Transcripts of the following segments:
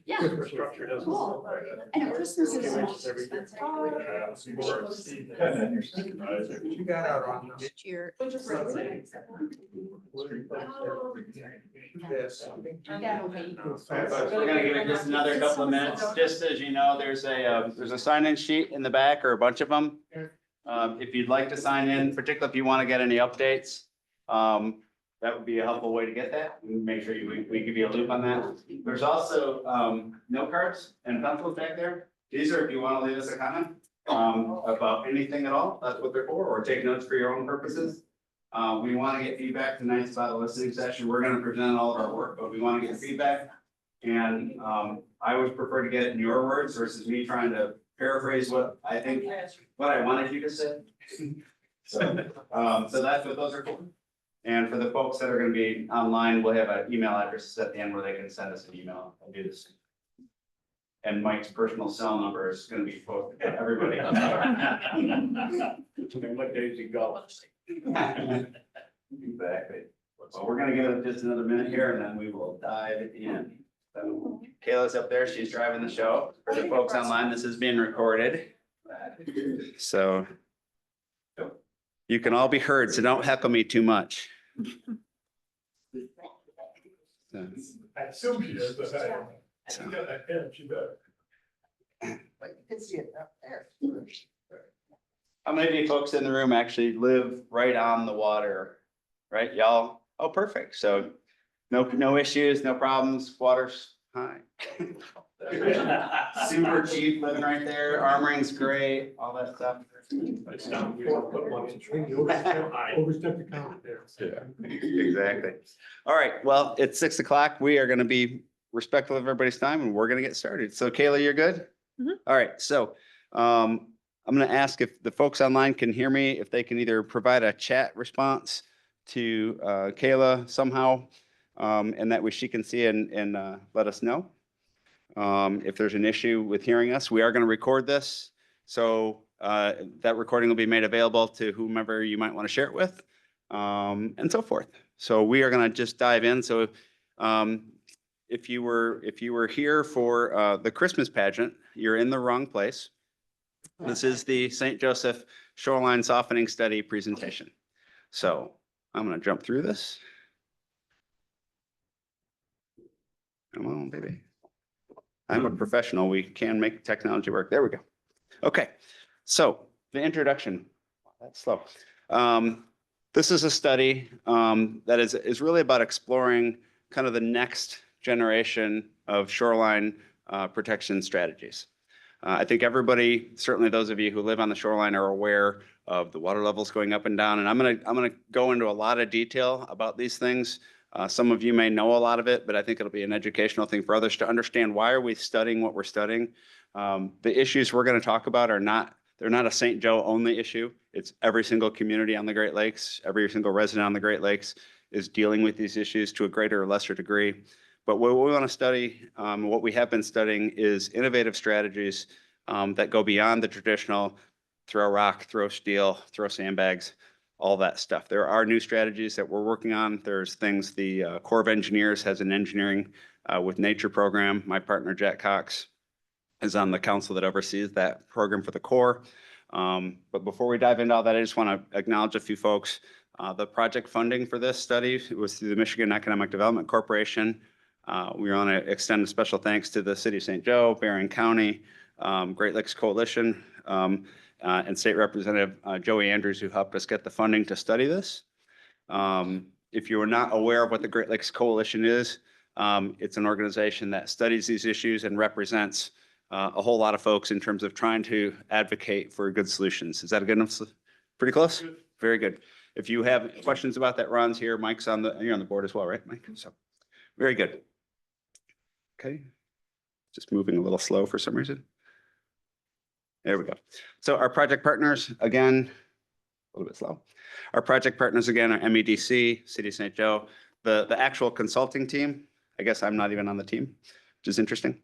Yeah. Infrastructure doesn't. Cool. I know Christmas is so expensive. You got out on this. Next year. Yes. We're gonna give it just another couple of minutes. Just as you know, there's a sign-in sheet in the back or a bunch of them. If you'd like to sign in, particularly if you want to get any updates, that would be a helpful way to get that. And make sure we give you a loop on that. There's also note cards and pencils back there. These are if you want to leave us a comment about anything at all. That's what they're for, or take notes for your own purposes. We want to get feedback tonight about a listening session. We're going to present all of our work, but we want to get feedback. And I always prefer to get it in your words versus me trying to paraphrase what I think, what I wanted you to say. So that's what those are for. And for the folks that are going to be online, we'll have an email address at the end where they can send us an email. I'll do this. And Mike's personal cell number is going to be posted to everybody. What days you go? Exactly. Well, we're gonna give it just another minute here and then we will dive in. So Kayla's up there, she's driving the show. For the folks online, this is being recorded. So you can all be heard, so don't heckle me too much. So, I assume she does, but I don't know. so. She got that pen, she better. But you can see it up there. How many of you folks in the room actually live right on the water? Right, y'all? Oh, perfect. So no issues, no problems, water's high. Super cheap living right there, armoring's great, all that stuff. It's down 4 foot 1 inch. Overstep the count there. Exactly. All right, well, it's 6 o'clock. We are gonna be respectful of everybody's time and we're gonna get started. So Kayla, you're good? Mhm. All right, so I'm gonna ask if the folks online can hear me, if they can either provide a chat response to Kayla somehow, and that way she can see and let us know. If there's an issue with hearing us, we are gonna record this. So that recording will be made available to whomever you might want to share it with, and so forth. So we are gonna just dive in. So if you were here for the Christmas pageant, you're in the wrong place. This is the St. Joseph Shoreline Softening Study presentation. So I'm gonna jump through this. Come on, baby. I'm a professional. We can make technology work. There we go. Okay, so the introduction. That's slow. This is a study that is really about exploring kind of the next generation of shoreline protection strategies. I think everybody, certainly those of you who live on the shoreline, are aware of the water levels going up and down. And I'm gonna go into a lot of detail about these things. Some of you may know a lot of it, but I think it'll be an educational thing for others to understand why are we studying what we're studying. The issues we're going to talk about they're not a St. Joe only issue. It's every single community on the Great Lakes, every single resident on the Great Lakes is dealing with these issues to a greater or lesser degree. But what we want to study, what we have been studying, is innovative strategies that go beyond the traditional throw rock, throw steel, throw sandbags, all that stuff. There are new strategies that we're working on. There's things the Corps of Engineers has an engineering with nature program. My partner, Jack Cox, is on the council that oversees that program for the Corps. But before we dive into all that, I just want to acknowledge a few folks. The project funding for this study was through the Michigan Economic Development Corporation. We want to extend a special thanks to the City of St. Joe, Barron County, Great Lakes Coalition, and State Representative Joey Andrews, who helped us get the funding to study this. If you are not aware of what the Great Lakes Coalition is, it's an organization that studies these issues and represents a whole lot of folks in terms of trying to advocate for good solutions. Is that a good enough? Pretty close? Good. Very good. If you have questions about that, Ron's here. Mike's you're on the board as well, right, Mike? So, very good. Okay. Just moving a little slow for some reason. There we go. So our project partners, again, a little bit slow. Our project partners, again, are MEDC, City of St. Joe. The actual consulting team, I guess I'm not even on the team, which is interesting.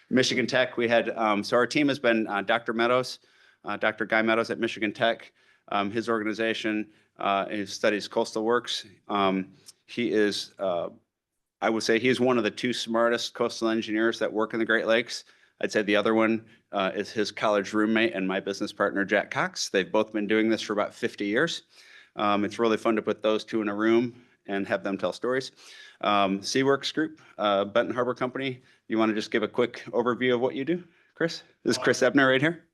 Michigan Tech, we had, so our team has been Dr. Meadows, Dr. Guy Meadows at Michigan Tech. His organization he studies coastal works. He is, I would say, he's one of the two smartest coastal engineers that work in the Great Lakes. I'd say the other one is his college roommate and my business partner, Jack Cox. They've both been doing this for about 50 years. It's really fun to put those two in a room and have them tell stories. Seaworks Group, Benton Harbor Company. You want to just give a quick overview of what you do, Chris? This is Chris Ebner right here.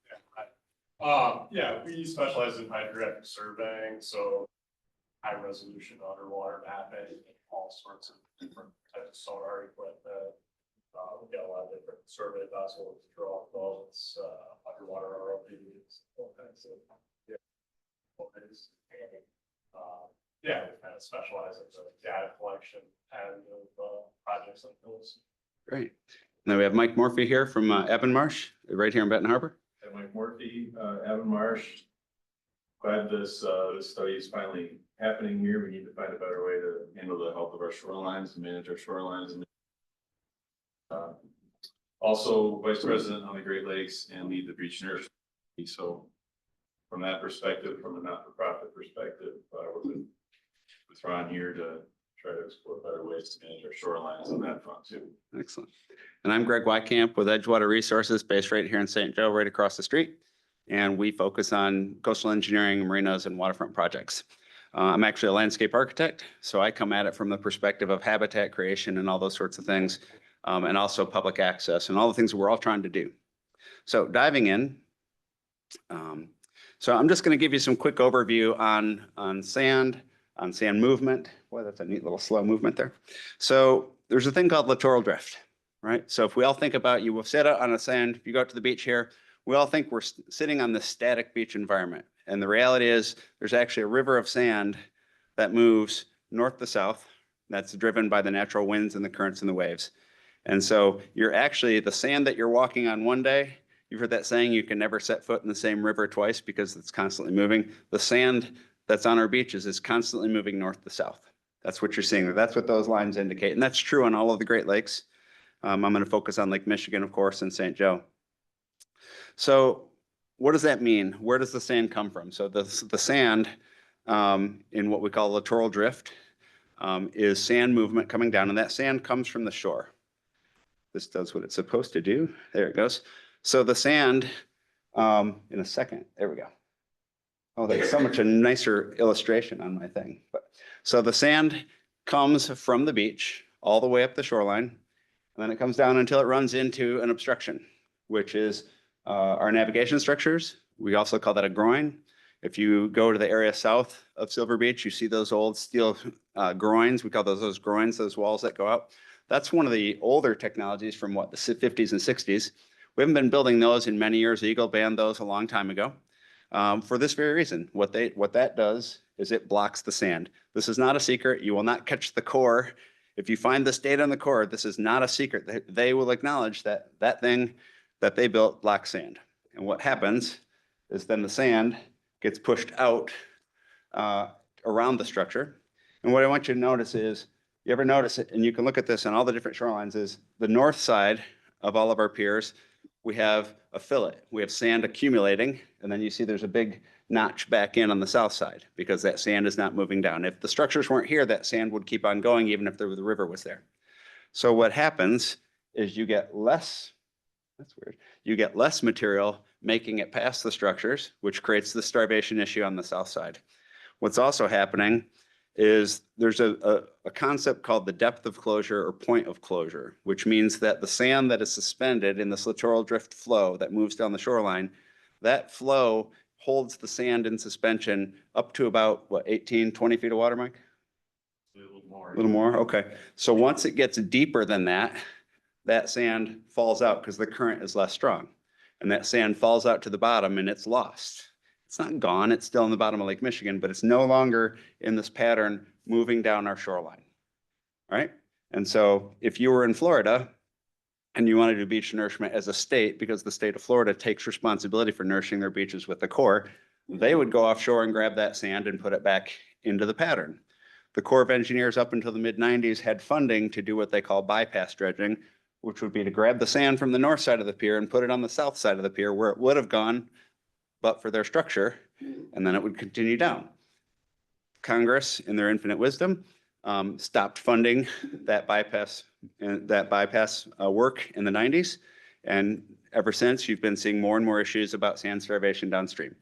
Yeah, we specialize in hydrographic surveying, so high resolution underwater mapping, all sorts of different types of sonar equipment. We got a lot of different survey vessels, draw boats, underwater ROVs, all kinds of things. Yeah, we kind of specialize in the data collection and projects like those. Great. Now we have Mike Morphy here from Avonmarsh, right here in Benton Harbor. And Mike Morphy, Avonmarsh. Glad this study is finally happening here. We need to find a better way to handle the health of our shorelines and manage our shorelines. Also vice president on the Great Lakes and lead the beach nursery. So from that perspective, from a not-for-profit perspective, we're Ron here to try to explore better ways to manage our shorelines on that front too. Excellent. And I'm Greg Wycamp with Edgewater Resources, based right here in St. Joe, right across the street. And we focus on coastal engineering, marinas, and waterfront projects. I'm actually a landscape architect, so I come at it from the perspective of habitat creation and all those sorts of things, and also public access and all the things that we're all trying to do. So diving in, so I'm just going to give you some quick overview on sand movement. Boy, that's a neat little slow movement there. So there's a thing called littoral drift, right? So if we all think about, you will sit out on the sand, if you go out to the beach here, we all think we're sitting on this static beach environment. And the reality is there's actually a river of sand that moves north to south. That's driven by the natural winds and the currents and the waves. And so you're actually, the sand that you're walking on one day, you've heard that saying, you can never set foot in the same river twice because it's constantly moving. The sand that's on our beaches is constantly moving north to south. That's what you're seeing. That's what those lines indicate. And that's true on all of the Great Lakes. I'm going to focus on Lake Michigan, of course, and St. Joe. So what does that mean? Where does the sand come from? So the sand in what we call littoral drift is sand movement coming down, and that sand comes from the shore. This does what it's supposed to do. There it goes. So the sand, in a second, there we go. Oh, that's so much a nicer illustration on my thing. But so the sand comes from the beach all the way up the shoreline, and then it comes down until it runs into an obstruction, which is our navigation structures. We also call that a groin. If you go to the area south of Silver Beach, you see those old steel groins. We call those groins, those walls that go up. That's one of the older technologies from what, the 50s and 60s. We haven't been building those in many years. Eagle banned those a long time ago. For this very reason, what that does is it blocks the sand. This is not a secret. You will not catch the core. If you find this data in the core, this is not a secret. They will acknowledge that that thing that they built blocks sand. And what happens is then the sand gets pushed out around the structure. And what I want you to notice is, you ever notice it, and you can look at this on all the different shorelines, is the north side of all of our piers, we have a fillet. We have sand accumulating, and then you see there's a big notch back in on the south side because that sand is not moving down. If the structures weren't here, that sand would keep on going even if the river was there. So what happens is you get less, that's weird, you get less material making it past the structures, which creates the starvation issue on the south side. What's also happening is there's a concept called the depth of closure or point of closure, which means that the sand that is suspended in this littoral drift flow that moves down the shoreline, that flow holds the sand in suspension up to about, what, 18, 20 feet of water, Mike? A little more. A little more, okay. So once it gets deeper than that, that sand falls out because the current is less strong. And that sand falls out to the bottom and it's lost. It's not gone, it's still in the bottom of Lake Michigan, but it's no longer in this pattern moving down our shoreline, right? And so if you were in Florida and you wanted to do beach nourishment as a state, because the state of Florida takes responsibility for nourishing their beaches with the core, they would go offshore and grab that sand and put it back into the pattern. The Corps of Engineers up until the mid-90s had funding to do what they call bypass dredging, which would be to grab the sand from the north side of the pier and put it on the south side of the pier where it would have gone but for their structure, and then it would continue down. Congress, in their infinite wisdom, stopped funding that bypass work in the 90s. And ever since, you've been seeing more and more issues about sand starvation downstream.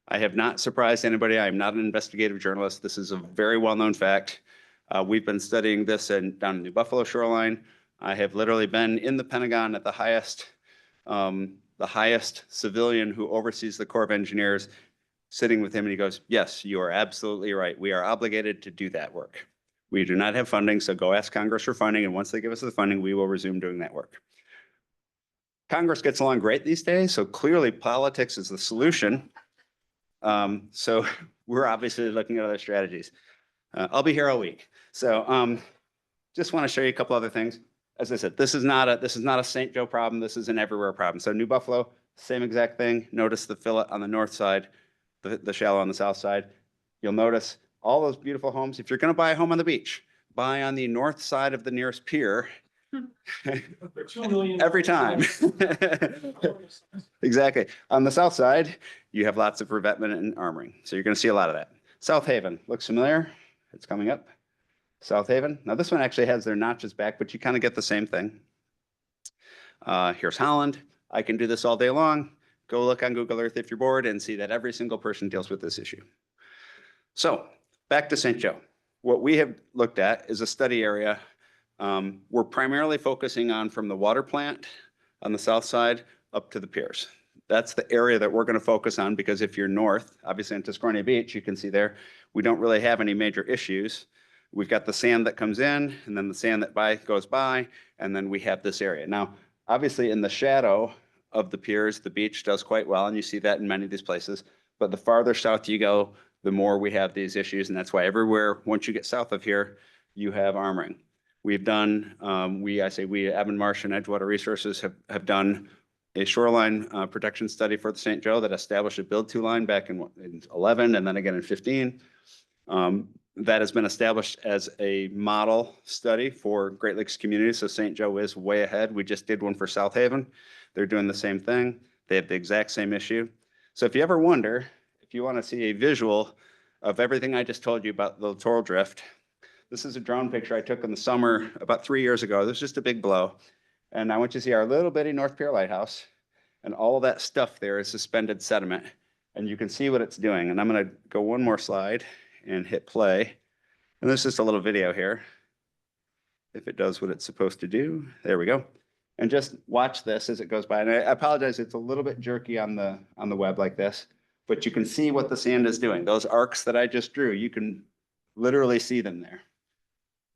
I have not surprised anybody. I am not an investigative journalist. This is a very well-known fact. We've been studying this down in New Buffalo Shoreline. I have literally been in the Pentagon at the highest civilian who oversees the Corps of Engineers, sitting with him, and he goes, yes, you are absolutely right. We are obligated to do that work. We do not have funding, so go ask Congress for funding, and once they give us the funding, we will resume doing that work. Congress gets along great these days, so clearly politics is the solution. So we're obviously looking at other strategies. I'll be here all week. So just want to show you a couple other things. As I said, this is not a St. Joe problem. This is an everywhere problem. So New Buffalo, same exact thing. Notice the fillet on the north side, the shallow on the south side. You'll notice all those beautiful homes. If you're going to buy a home on the beach, buy on the north side of the nearest pier. Every time. Exactly. On the south side, you have lots of revetment and armoring. So you're going to see a lot of that. South Haven, looks familiar? It's coming up. South Haven. Now this one actually has their notches back, but you kind of get the same thing. Here's Holland. I can do this all day long. Go look on Google Earth if you're bored and see that every single person deals with this issue. So back to St. Joe. What we have looked at is a study area. We're primarily focusing on from the water plant on the south side up to the piers. That's the area that we're going to focus on, because if you're north, obviously in Tuscarnia Beach, you can see there, we don't really have any major issues. We've got the sand that comes in, and then the sand that goes by, and then we have this area. Now, obviously in the shadow of the piers, the beach does quite well, and you see that in many of these places. But the farther south you go, the more we have these issues, and that's why everywhere, once you get south of here, you have armoring. We've done, Avonmarsh and Edgewater Resources have done a shoreline protection study for the St. Joe that established a build-to line back in 11 and then again in 15. That has been established as a model study for Great Lakes communities. So St. Joe is way ahead. We just did one for South Haven. They're doing the same thing. They have the exact same issue. So if you ever wonder, if you want to see a visual of everything I just told you about the littoral drift, this is a drone picture I took in the summer about 3 years ago. This is just a big blow. And I want you to see our little bitty North Pier Lighthouse. And all of that stuff there is suspended sediment. And you can see what it's doing. And I'm going to go one more slide and hit play. And this is just a little video here. If it does what it's supposed to do. There we go. And just watch this as it goes by. And I apologize, it's a little bit jerky on the web like this. But you can see what the sand is doing. Those arcs that I just drew, you can literally see them there.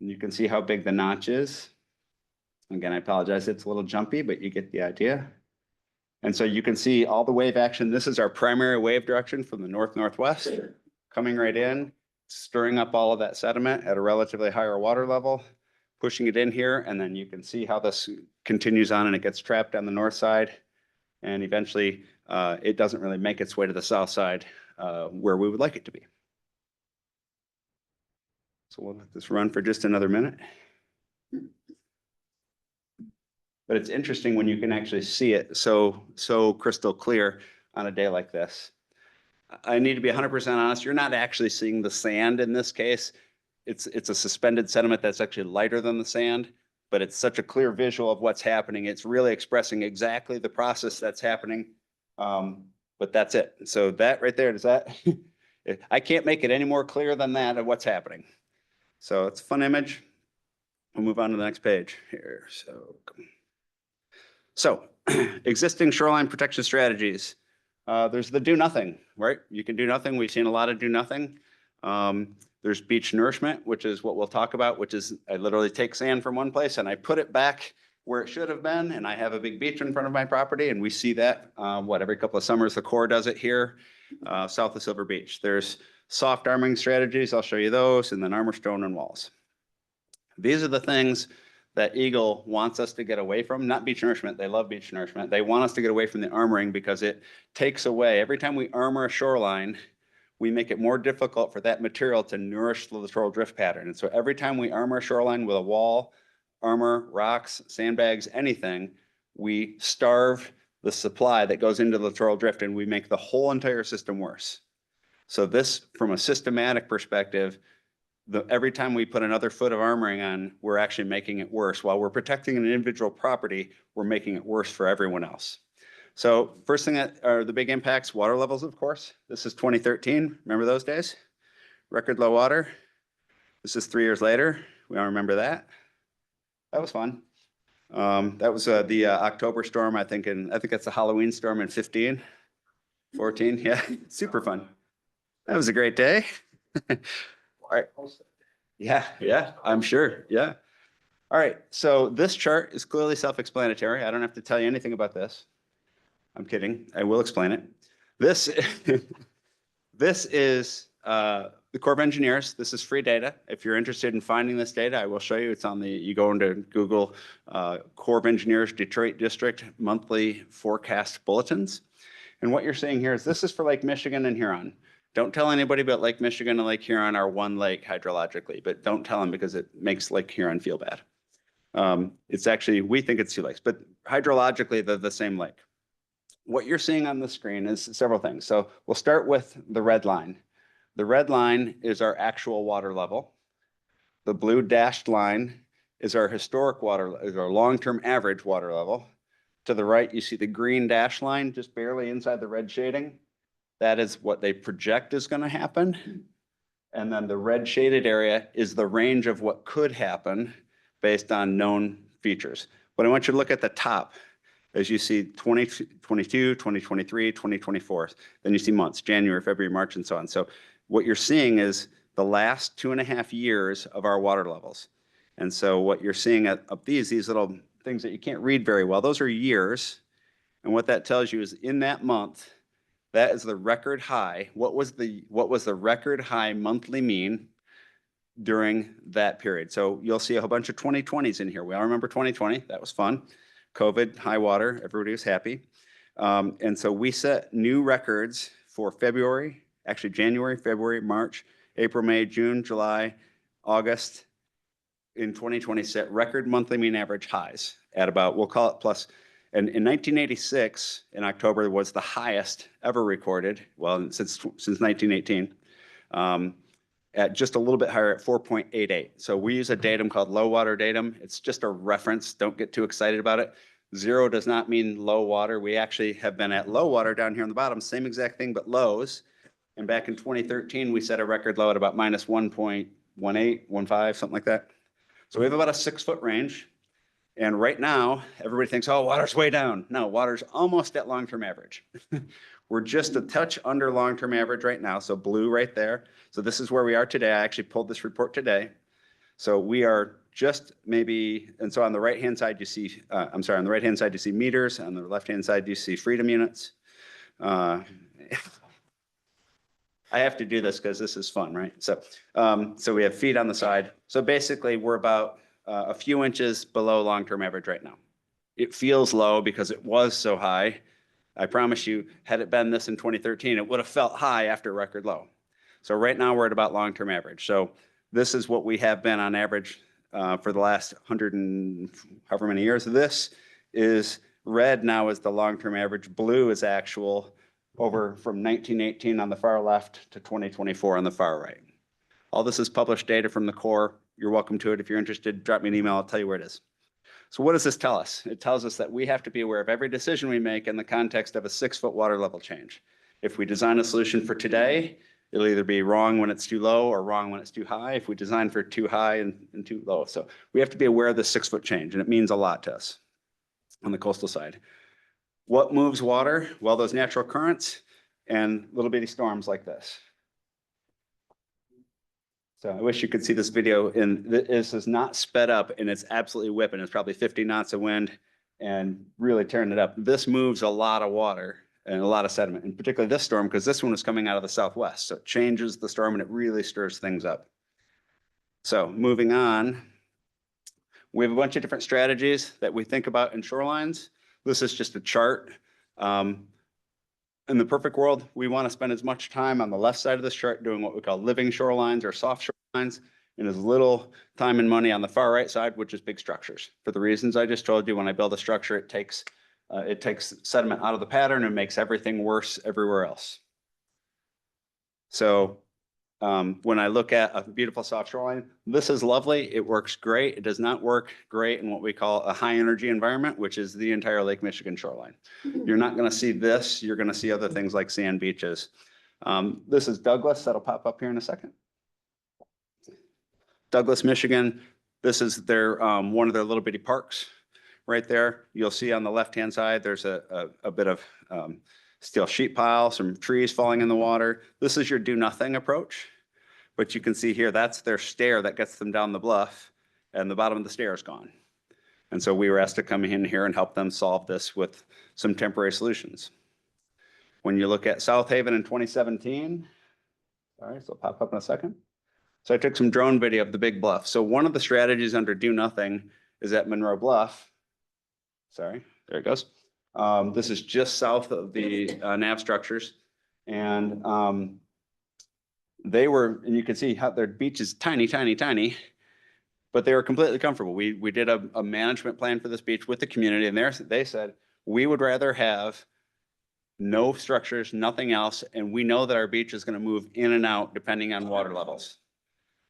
And you can see how big the notch is. Again, I apologize, it's a little jumpy, but you get the idea. And so you can see all the wave action. This is our primary wave direction from the north-northwest, coming right in, stirring up all of that sediment at a relatively higher water level, pushing it in here, and then you can see how this continues on and it gets trapped on the north side. And eventually, it doesn't really make its way to the south side where we would like it to be. So we'll let this run for just another minute. But it's interesting when you can actually see it so crystal clear on a day like this. I need to be 100% honest. You're not actually seeing the sand in this case. It's a suspended sediment that's actually lighter than the sand, but it's such a clear visual of what's happening. It's really expressing exactly the process that's happening. But that's it. So that right there, does that? I can't make it any more clear than that of what's happening. So it's a fun image. We'll move on to the next page here. So existing shoreline protection strategies. There's the do nothing, right? You can do nothing. We've seen a lot of do nothing. There's beach nourishment, which is what we'll talk about, which is I literally take sand from one place and I put it back where it should have been. And I have a big beach in front of my property. And we see that, every couple of summers, the Corps does it here, south of Silver Beach. There's soft arming strategies. I'll show you those. And then armor stone and walls. These are the things that Eagle wants us to get away from, not beach nourishment. They love beach nourishment. They want us to get away from the armoring because it takes away, every time we armor a shoreline, we make it more difficult for that material to nourish the littoral drift pattern. And so every time we armor a shoreline with a wall, armor, rocks, sandbags, anything, we starve the supply that goes into the littoral drift, and we make the whole entire system worse. So this, from a systematic perspective, every time we put another foot of armoring on, we're actually making it worse. While we're protecting an individual property, we're making it worse for everyone else. So first thing that are the big impacts, water levels, of course. This is 2013. Remember those days? Record low water. This is 3 years later. We all remember that. That was fun. That was the October storm, I think that's the Halloween storm in 15, 14. Yeah, super fun. That was a great day. All right. Yeah, I'm sure. Yeah. All right. So this chart is clearly self-explanatory. I don't have to tell you anything about this. I'm kidding. I will explain it. This, this is the Corps of Engineers. This is free data. If you're interested in finding this data, I will show you. It's on you go into Google Corps of Engineers Detroit District monthly forecast bulletins. And what you're seeing here is this is for Lake Michigan and Huron. Don't tell anybody about Lake Michigan and Lake Huron are one lake hydrologically, but don't tell them because it makes Lake Huron feel bad. It's actually, we think it's 2 lakes, but hydrologically, they're the same lake. What you're seeing on the screen is several things. So we'll start with the red line. The red line is our actual water level. The blue dashed line is our historic water, is our long-term average water level. To the right, you see the green dash line just barely inside the red shading. That is what they project is going to happen. And then the red shaded area is the range of what could happen based on known features. But I want you to look at the top as you see 2022, 2023, 2024. Then you see months, January, February, March, and so on. So what you're seeing is the last 2.5 years of our water levels. And so what you're seeing up these little things that you can't read very well, those are years. And what that tells you is in that month, that is the record high. What was the record high monthly mean during that period? So you'll see a whole bunch of 2020s in here. We all remember 2020. That was fun. COVID, high water, everybody was happy. And so we set new records for February, actually January, February, March, April, May, June, July, August. In 2020 set record monthly mean average highs at about, we'll call it plus. And in 1986, in October, was the highest ever recorded, well, since 1918, at just a little bit higher at 4.88. So we use a datum called low water datum. It's just a reference. Don't get too excited about it. 0 does not mean low water. We actually have been at low water down here on the bottom, same exact thing, but lows. And back in 2013, we set a record low at about minus 1.18, 15, something like that. So we have about a 6-foot range. And right now, everybody thinks, oh, water's way down. No, water's almost at long-term average. We're just a touch under long-term average right now. So blue right there. So this is where we are today. I actually pulled this report today. So we are just maybe, and so on the right-hand side, you see, on the right-hand side, you see meters. On the left-hand side, you see freedom units. I have to do this because this is fun, right? So, so we have feet on the side. So basically, we're about a few inches below long-term average right now. It feels low because it was so high. I promise you, had it been this in 2013, it would have felt high after record low. So right now we're at about long-term average. So this is what we have been on average for the last 100 and however many years. This is red now is the long-term average. Blue is actual over from 1918 on the far left to 2024 on the far right. All this is published data from the Corps. You're welcome to it. If you're interested, drop me an email. I'll tell you where it is. So what does this tell us? It tells us that we have to be aware of every decision we make in the context of a 6-foot water level change. If we design a solution for today, it'll either be wrong when it's too low or wrong when it's too high. If we design for too high and too low. So we have to be aware of the 6-foot change, and it means a lot to us on the coastal side. What moves water? Well, those natural currents and little bitty storms like this. So I wish you could see this video, and this is not sped up and it's absolutely whipping. It's probably 50 knots of wind and really tearing it up. This moves a lot of water and a lot of sediment, and particularly this storm, because this one is coming out of the southwest. So it changes the storm and it really stirs things up. So moving on, we have a bunch of different strategies that we think about in shorelines. This is just a chart. In the perfect world, we want to spend as much time on the left side of this chart doing what we call living shorelines or soft shorelines, and as little time and money on the far right side, which is big structures. For the reasons I just told you, when I build a structure, it takes it takes sediment out of the pattern and makes everything worse everywhere else. So when I look at a beautiful soft shoreline, this is lovely. It works great. It does not work great in what we call a high energy environment, which is the entire Lake Michigan shoreline. You're not going to see this. You're going to see other things like sand beaches. This is Douglas. That'll pop up here in a second. Douglas, Michigan. This is their one of their little bitty parks right there. You'll see on the left-hand side, there's a bit of steel sheet pile, some trees falling in the water. This is your do nothing approach. But you can see here, that's their stair that gets them down the bluff, and the bottom of the stair is gone. And so we were asked to come in here and help them solve this with some temporary solutions. When you look at South Haven in 2017, all right, so it'll pop up in a second. So I took some drone video of the big bluff. So one of the strategies under do nothing is at Monroe Bluff. Sorry, there it goes. This is just south of the nav structures. And they were, and you can see how their beach is tiny, tiny, tiny, but they were completely comfortable. We did a management plan for this beach with the community, and they said, we would rather have no structures, nothing else, and we know that our beach is going to move in and out depending on water levels.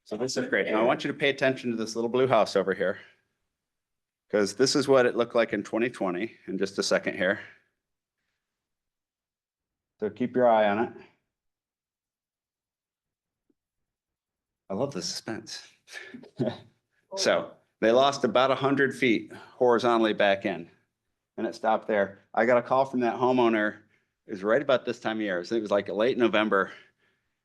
So this is great. Now I want you to pay attention to this little blue house over here, because this is what it looked like in 2020 in just a second here. So keep your eye on it. I love the suspense. So they lost about 100 feet horizontally back in, and it stopped there. I got a call from that homeowner. It was right about this time of year. So it was like late November,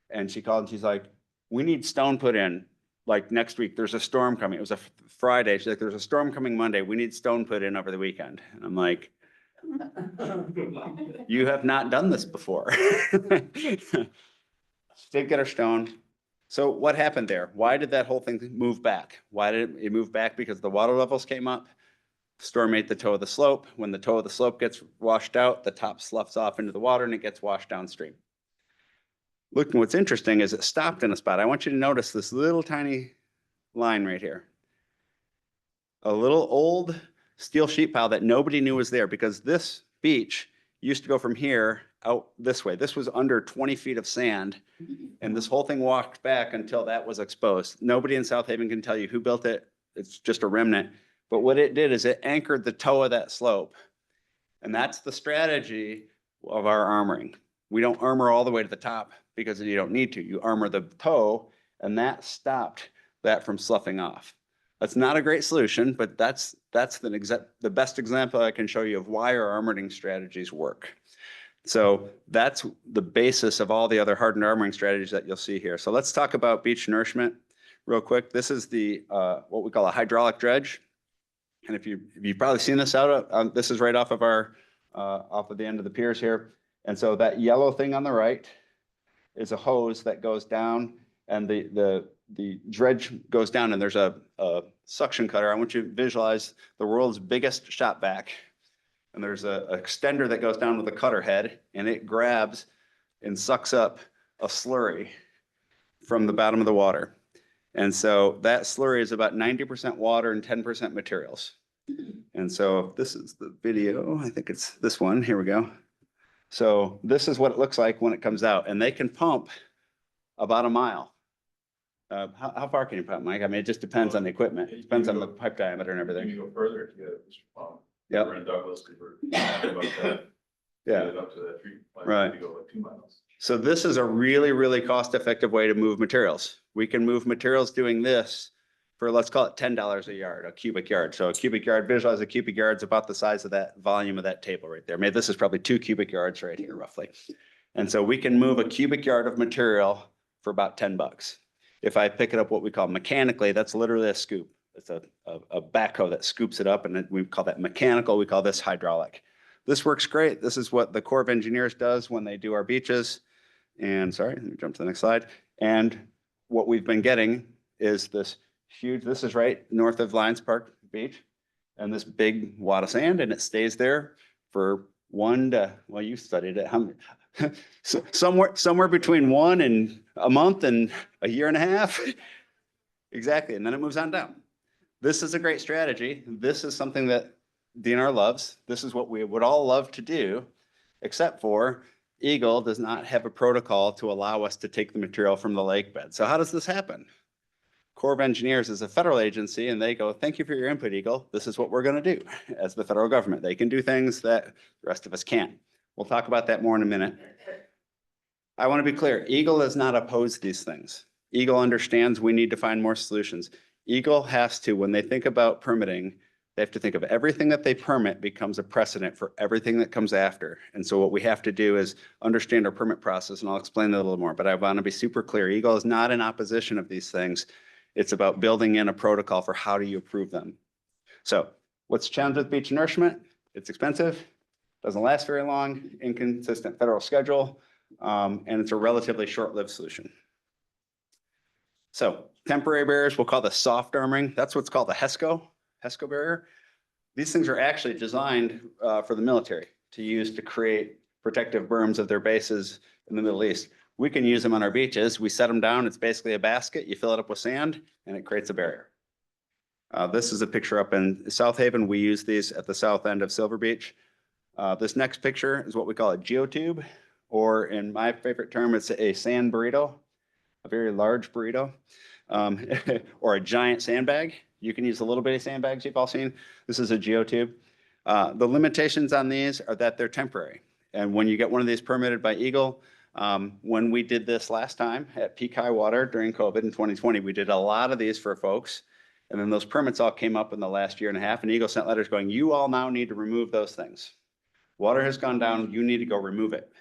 and she called and she's like, we need stone put in like next week. There's a storm coming. It was a Friday. She's like, there's a storm coming Monday. We need stone put in over the weekend. And I'm like, you have not done this before. She did get her stone. So what happened there? Why did that whole thing move back? Why did it move back? Because the water levels came up. Storm ate the toe of the slope. When the toe of the slope gets washed out, the top sloughs off into the water and it gets washed downstream. Look, what's interesting is it stopped in a spot. I want you to notice this little tiny line right here. A little old steel sheet pile that nobody knew was there, because this beach used to go from here out this way. This was under 20 feet of sand, and this whole thing walked back until that was exposed. Nobody in South Haven can tell you who built it. It's just a remnant. But what it did is it anchored the toe of that slope. And that's the strategy of our armoring. We don't armor all the way to the top because you don't need to. You armor the toe, and that stopped that from sloughing off. That's not a great solution, but that's the best example I can show you of why our armoring strategies work. So that's the basis of all the other hardened armoring strategies that you'll see here. So let's talk about beach nourishment real quick. This is the what we call a hydraulic dredge. And if you've probably seen this out, this is right off of the end of the piers here. And so that yellow thing on the right is a hose that goes down, and the dredge goes down, and there's a suction cutter. I want you to visualize the world's biggest shop vac. And there's an extender that goes down with a cutter head, and it grabs and sucks up a slurry from the bottom of the water. And so that slurry is about 90% water and 10% materials. And so this is the video. I think it's this one. Here we go. So this is what it looks like when it comes out, and they can pump about a mile. How far can you pump, Mike? I mean, it just depends on the equipment. It depends on the pipe diameter and everything. You go further to get Mr. Palm. Yep. We're in Douglas, we were talking about that. Yeah. Get it up to that treatment plant. Right. You go like 2 miles. So this is a really, really cost-effective way to move materials. We can move materials doing this for, let's call it $10 a yard, a cubic yard. So a cubic yard, visualize a cubic yard's about the size of that volume of that table right there. Maybe this is probably 2 cubic yards right here, roughly. And so we can move a cubic yard of material for about $10. If I pick it up what we call mechanically, that's literally a scoop. It's a backhoe that scoops it up, and we call that mechanical. We call this hydraulic. This works great. This is what the Corps of Engineers does when they do our beaches. And sorry, let me jump to the next slide. And what we've been getting is this huge, this is right north of Lions Park Beach, and this big wad of sand, and it stays there for well, you studied it. How many? So somewhere between 1 and a month and a year and a half. Exactly. And then it moves on down. This is a great strategy. This is something that DNR loves. This is what we would all love to do, except for Eagle does not have a protocol to allow us to take the material from the lake bed. So how does this happen? Corps of Engineers is a federal agency and they go, thank you for your input, Eagle. This is what we're going to do as the federal government. They can do things that the rest of us can't. We'll talk about that more in a minute. I want to be clear. Eagle does not oppose these things. Eagle understands we need to find more solutions. Eagle has to, when they think about permitting, they have to think of everything that they permit becomes a precedent for everything that comes after. And so what we have to do is understand our permit process, and I'll explain that a little more, but I want to be super clear. Eagle is not in opposition of these things. It's about building in a protocol for how do you approve them. So what's the challenge with beach nourishment? It's expensive, doesn't last very long, inconsistent federal schedule, and it's a relatively short-lived solution. So temporary barriers, we'll call the soft armoring. That's what's called the HESCO barrier. These things are actually designed for the military to use to create protective berms of their bases in the Middle East. We can use them on our beaches. We set them down. It's basically a basket. You fill it up with sand and it creates a barrier. This is a picture up in South Haven. We use these at the south end of Silver Beach. This next picture is what we call a geotube, or in my favorite term, it's a sand burrito, a very large burrito, or a giant sandbag. You can use the little bitty sandbags you've all seen. This is a geotube. The limitations on these are that they're temporary. And when you get one of these permitted by Eagle, when we did this last time at peak high water during COVID in 2020, we did a lot of these for folks. And then those permits all came up in the last year and a half, and Eagle sent letters going, you all now need to remove those things. Water has gone down, you need to go remove it.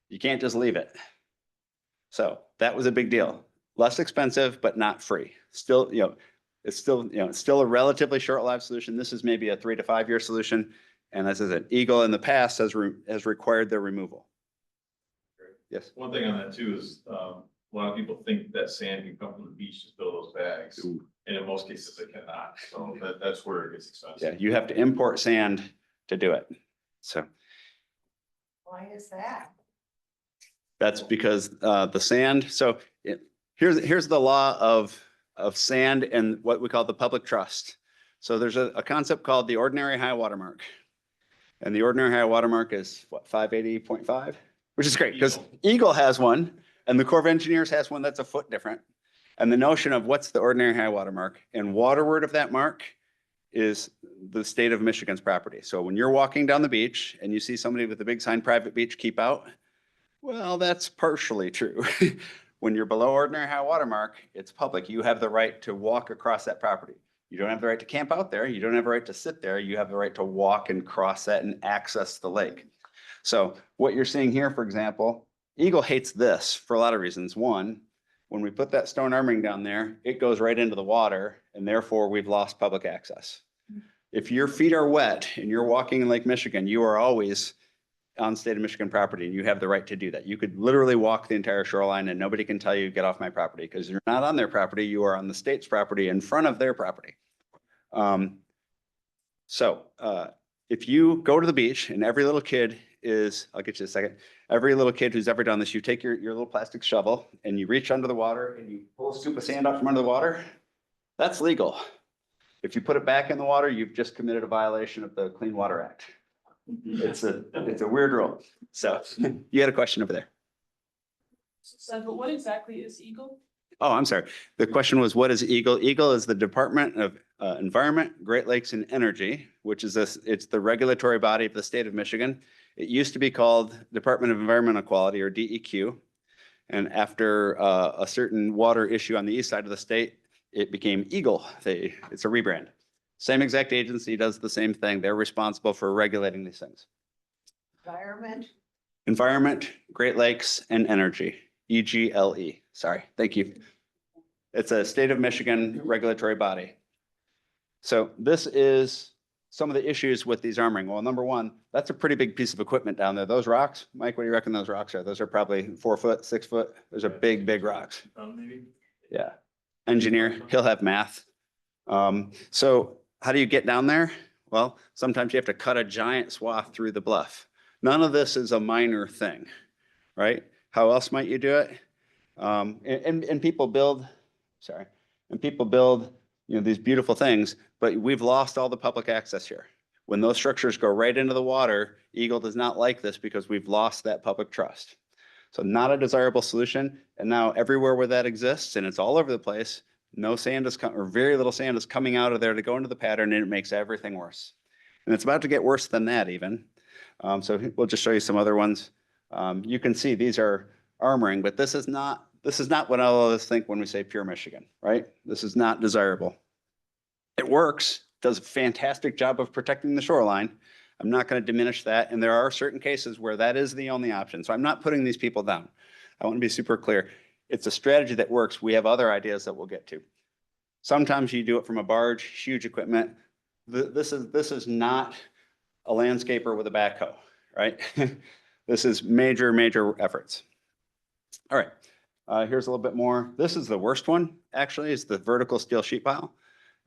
You can't just leave it. So that was a big deal. Less expensive, but not free. Still, it's still a relatively short-lived solution. This is maybe a 3 to 5 year solution. And as I said, Eagle in the past has required their removal. Yes. One thing on that too is, a lot of people think that sand can come from the beach to fill those bags. Ooh. And in most cases it cannot. So that's where it gets expensive. Yeah, you have to import sand to do it. So Why is that? that's because the sand, so here's the law of sand and what we call the public trust. So there's a concept called the ordinary high water mark. And the ordinary high water mark is what, 580.5? Which is great because Eagle has one and the Corps of Engineers has one that's a foot different. And the notion of what's the ordinary high water mark and waterward of that mark is the state of Michigan's property. So when you're walking down the beach and you see somebody with a big sign, private beach, keep out, well, that's partially true. When you're below ordinary high water mark, it's public. You have the right to walk across that property. You don't have the right to camp out there. You don't have the right to sit there. You have the right to walk and cross that and access the lake. So what you're seeing here, for example, Eagle hates this for a lot of reasons. One, when we put that stone armoring down there, it goes right into the water and therefore we've lost public access. If your feet are wet and you're walking in Lake Michigan, you are always on state of Michigan property and you have the right to do that. You could literally walk the entire shoreline and nobody can tell you get off my property because you're not on their property. You are on the state's property in front of their property. If you go to the beach and every little kid is, I'll get you a second. Every little kid who's ever done this, you take your little plastic shovel and you reach under the water and you pull a scoop of sand up from under the water. That's legal. If you put it back in the water, you've just committed a violation of the Clean Water Act. It's a weird rule. So you had a question over there. So, but what exactly is Eagle? Oh, I'm sorry. The question was, what is Eagle? Eagle is the Department of Environment, Great Lakes and Energy, which is it's the regulatory body of the state of Michigan. It used to be called Department of Environmental Quality, or DEQ. And after a certain water issue on the east side of the state, it became Eagle. It's a rebrand. Same exact agency does the same thing. They're responsible for regulating these things. Environment, Great Lakes and Energy, EGLE. Sorry, thank you. It's a state of Michigan regulatory body. So this is some of the issues with these armoring. Well, number one, that's a pretty big piece of equipment down there. Those rocks, Mike, what do you reckon those rocks are? Those are probably 4 foot, 6 foot. Those are big, big rocks. Maybe. Yeah. Engineer, he'll have math. So how do you get down there? Well, sometimes you have to cut a giant swath through the bluff. None of this is a minor thing, right? How else might you do it? And people build, these beautiful things, but we've lost all the public access here. When those structures go right into the water, Eagle does not like this because we've lost that public trust. So not a desirable solution. And now everywhere where that exists, and it's all over the place, no sand is or very little sand is coming out of there to go into the pattern, and it makes everything worse. And it's about to get worse than that even. So we'll just show you some other ones. You can see these are armoring, but this is not what all of us think when we say pure Michigan, right? This is not desirable. It works, does a fantastic job of protecting the shoreline. I'm not going to diminish that. And there are certain cases where that is the only option. So I'm not putting these people down. I want to be super clear. It's a strategy that works. We have other ideas that we'll get to. Sometimes you do it from a barge, huge equipment. This is not a landscaper with a backhoe, right? This is major, major efforts. All right, here's a little bit more. This is the worst one, actually, is the vertical steel sheet pile.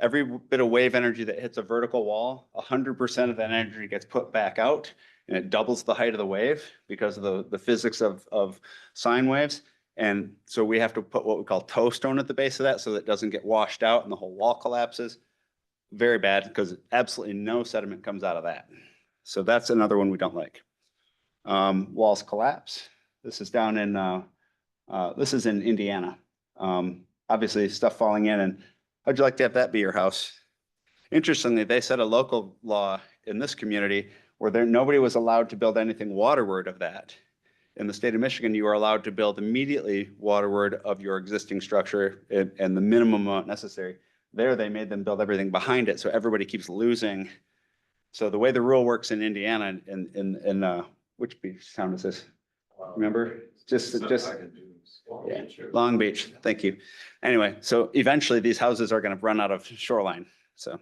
Every bit of wave energy that hits a vertical wall, 100% of that energy gets put back out, and it doubles the height of the wave because of the physics of sine waves. And so we have to put what we call toe stone at the base of that so that it doesn't get washed out and the whole wall collapses. Very bad because absolutely no sediment comes out of that. So that's another one we don't like. Walls collapse. This is down in, this is in Indiana. Obviously stuff falling in, and how'd you like to have that be your house? Interestingly, they set a local law in this community where nobody was allowed to build anything waterward of that. In the state of Michigan, you are allowed to build immediately waterward of your existing structure and the minimum amount necessary. There, they made them build everything behind it, so everybody keeps losing. So the way the rule works in Indiana, in which beach town is this? Remember? Just yeah, Long Beach. Thank you. Anyway, so eventually these houses are going to run out of shoreline. So,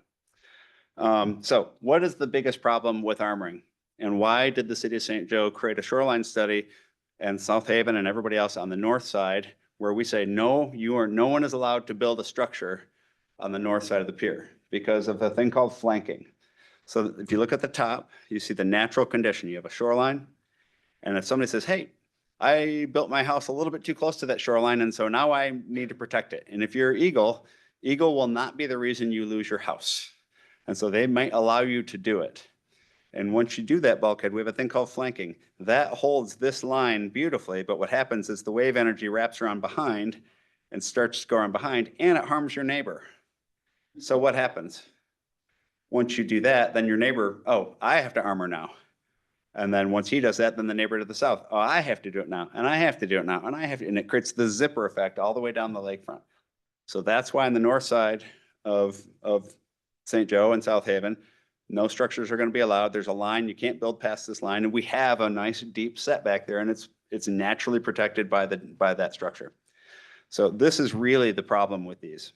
so what is the biggest problem with armoring, and why did the city of St. Joe create a shoreline study and South Haven and everybody else on the north side where we say no, no one is allowed to build a structure on the north side of the pier because of a thing called flanking. So if you look at the top, you see the natural condition. You have a shoreline, and if somebody says, hey, I built my house a little bit too close to that shoreline, and so now I need to protect it. And if you're Eagle will not be the reason you lose your house. And so they might allow you to do it. And once you do that bulkhead, we have a thing called flanking. That holds this line beautifully, but what happens is the wave energy wraps around behind and starts going behind, and it harms your neighbor. So what happens? Once you do that, then your neighbor, oh, I have to armor now. And then once he does that, then the neighbor to the south, oh, I have to do it now, and I have to do it now, and I have to, and it creates the zipper effect all the way down the lakefront. So that's why on the north side of St. Joe and South Haven, no structures are going to be allowed. There's a line, you can't build past this line, and we have a nice deep setback there, and it's naturally protected by that structure. So this is really the problem with these.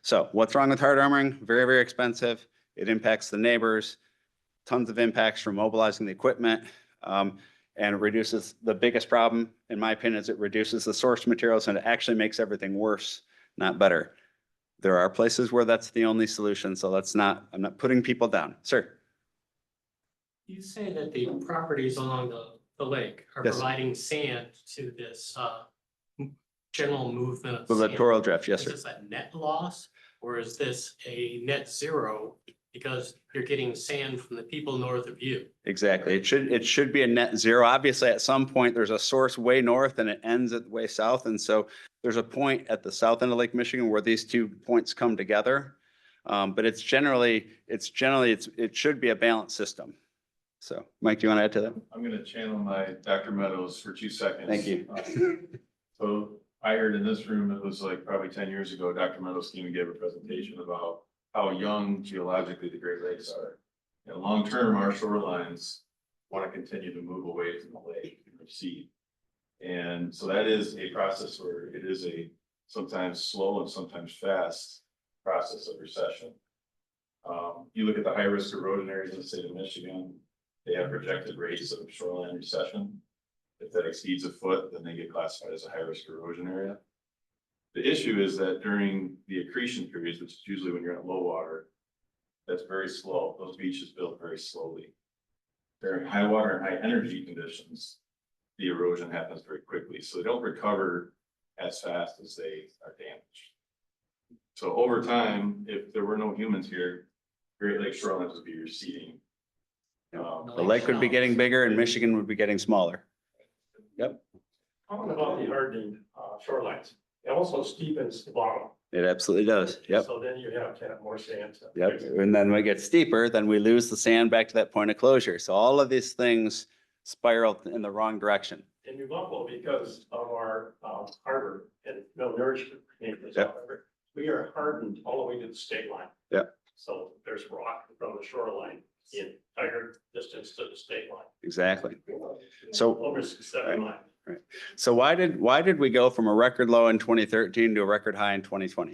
So what's wrong with hard armoring? Very, very expensive. It impacts the neighbors. Tons of impacts from mobilizing the equipment, and it reduces the biggest problem, in my opinion, is it reduces the source materials, and it actually makes everything worse, not better. There are places where that's the only solution, so I'm not putting people down. Sir? You say that the properties along the lake are Yes. providing sand to this general movement of The sand. littoral drift, yes, Is sir. this a net loss, or is this a net zero because you're getting sand from the people north of you? Exactly. It should be a net zero. Obviously, at some point, there's a source way north and it ends at way south. And so there's a point at the south end of Lake Michigan where these two points come together. But it should be a balanced system. So Mike, do you want to add to that? I'm going to channel my Dr. Meadows for 2 seconds. Thank you. So I heard in this room, it was like probably 10 years ago, Dr. Meadows came and gave a presentation about how young geologically the Great Lakes are. And long-term, our shorelines want to continue to move away from the lake and recede. And so that is a process where it is a sometimes slow and sometimes fast process of recession. You look at the high-risk erosion areas in the state of Michigan, they have projected rates of shoreline recession. If that exceeds a foot, then they get classified as a high-risk erosion area. The issue is that during the accretion periods, which is usually when you're at low water, that's very slow. Those beaches build very slowly. During high water and high energy conditions, the erosion happens very quickly. So they don't recover as fast as they are damaged. So over time, if there were no humans here, Great Lakes shorelines would be receding. The lake would be getting bigger and Michigan would be getting smaller. Yep, Talking about the hardening shorelines, it also steepens the bottom. it absolutely does. Yep. So then you have kind of more sand. Yep, and then when it gets steeper, then we lose the sand back to that point of closure. So all of these things spiral in the wrong direction. In New Buffalo, because of our harbor and no nourishment, Yep. we are hardened all the way to the state line. Yep. So there's rock from the shoreline in entire distance to the state line. Exactly. So, Over 7 miles. so why did we go from a record low in 2013 to a record high in 2020?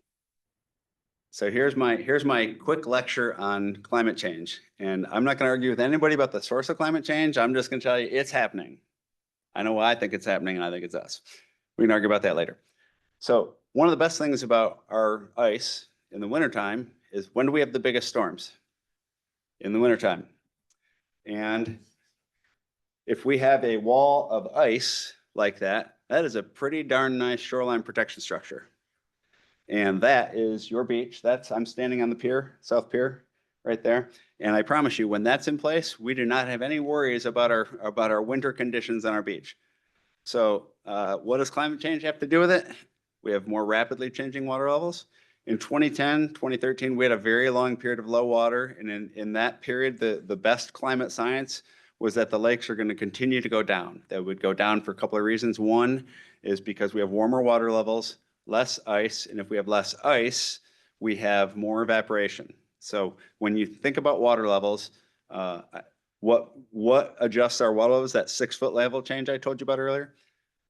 So here's my quick lecture on climate change. And I'm not going to argue with anybody about the source of climate change. I'm just going to tell you it's happening. I know why I think it's happening, and I think it's us. We can argue about that later. So one of the best things about our ice in the wintertime is when do we have the biggest storms? In the wintertime. And if we have a wall of ice like that, that is a pretty darn nice shoreline protection structure. And that is your beach. I'm standing on the pier, South Pier, right there. And I promise you, when that's in place, we do not have any worries about our winter conditions on our beach. So what does climate change have to do with it? We have more rapidly changing water levels. In 2010, 2013, we had a very long period of low water. And in that period, the best climate science was that the lakes are going to continue to go down. That would go down for a couple of reasons. One is because we have warmer water levels, less ice. And if we have less ice, we have more evaporation. So when you think about water levels, what adjusts our water levels, that 6-foot level change I told you about earlier?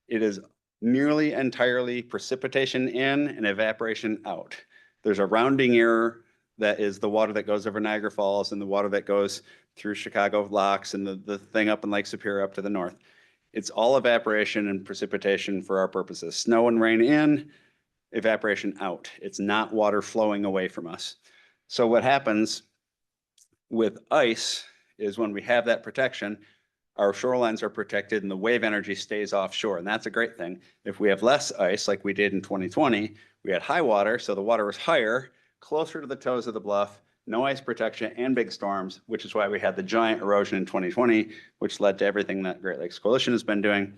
It is nearly entirely precipitation in and evaporation out. There's a rounding error that is the water that goes over Niagara Falls and the water that goes through Chicago locks and the thing up in Lake Superior up to the north. It's all evaporation and precipitation for our purposes. Snow and rain in, evaporation out. It's not water flowing away from us. So what happens with ice is when we have that protection, our shorelines are protected and the wave energy stays offshore. And that's a great thing. If we have less ice, like we did in 2020, we had high water, so the water was higher, closer to the toes of the bluff, no ice protection and big storms, which is why we had the giant erosion in 2020, which led to everything that Great Lakes Coalition has been doing.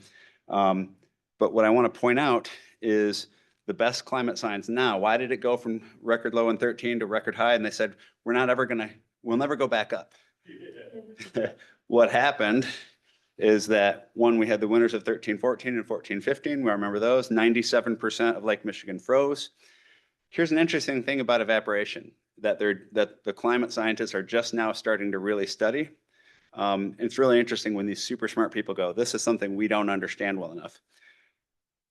But what I want to point out is the best climate science now. Why did it go from record low in 13 to record high? And they said, we'll never go back up. What happened is that one, we had the winters of 13-14 and 14-15. We remember those. 97% of Lake Michigan froze. Here's an interesting thing about evaporation that the climate scientists are just now starting to really study. It's really interesting when these super smart people go, this is something we don't understand well enough.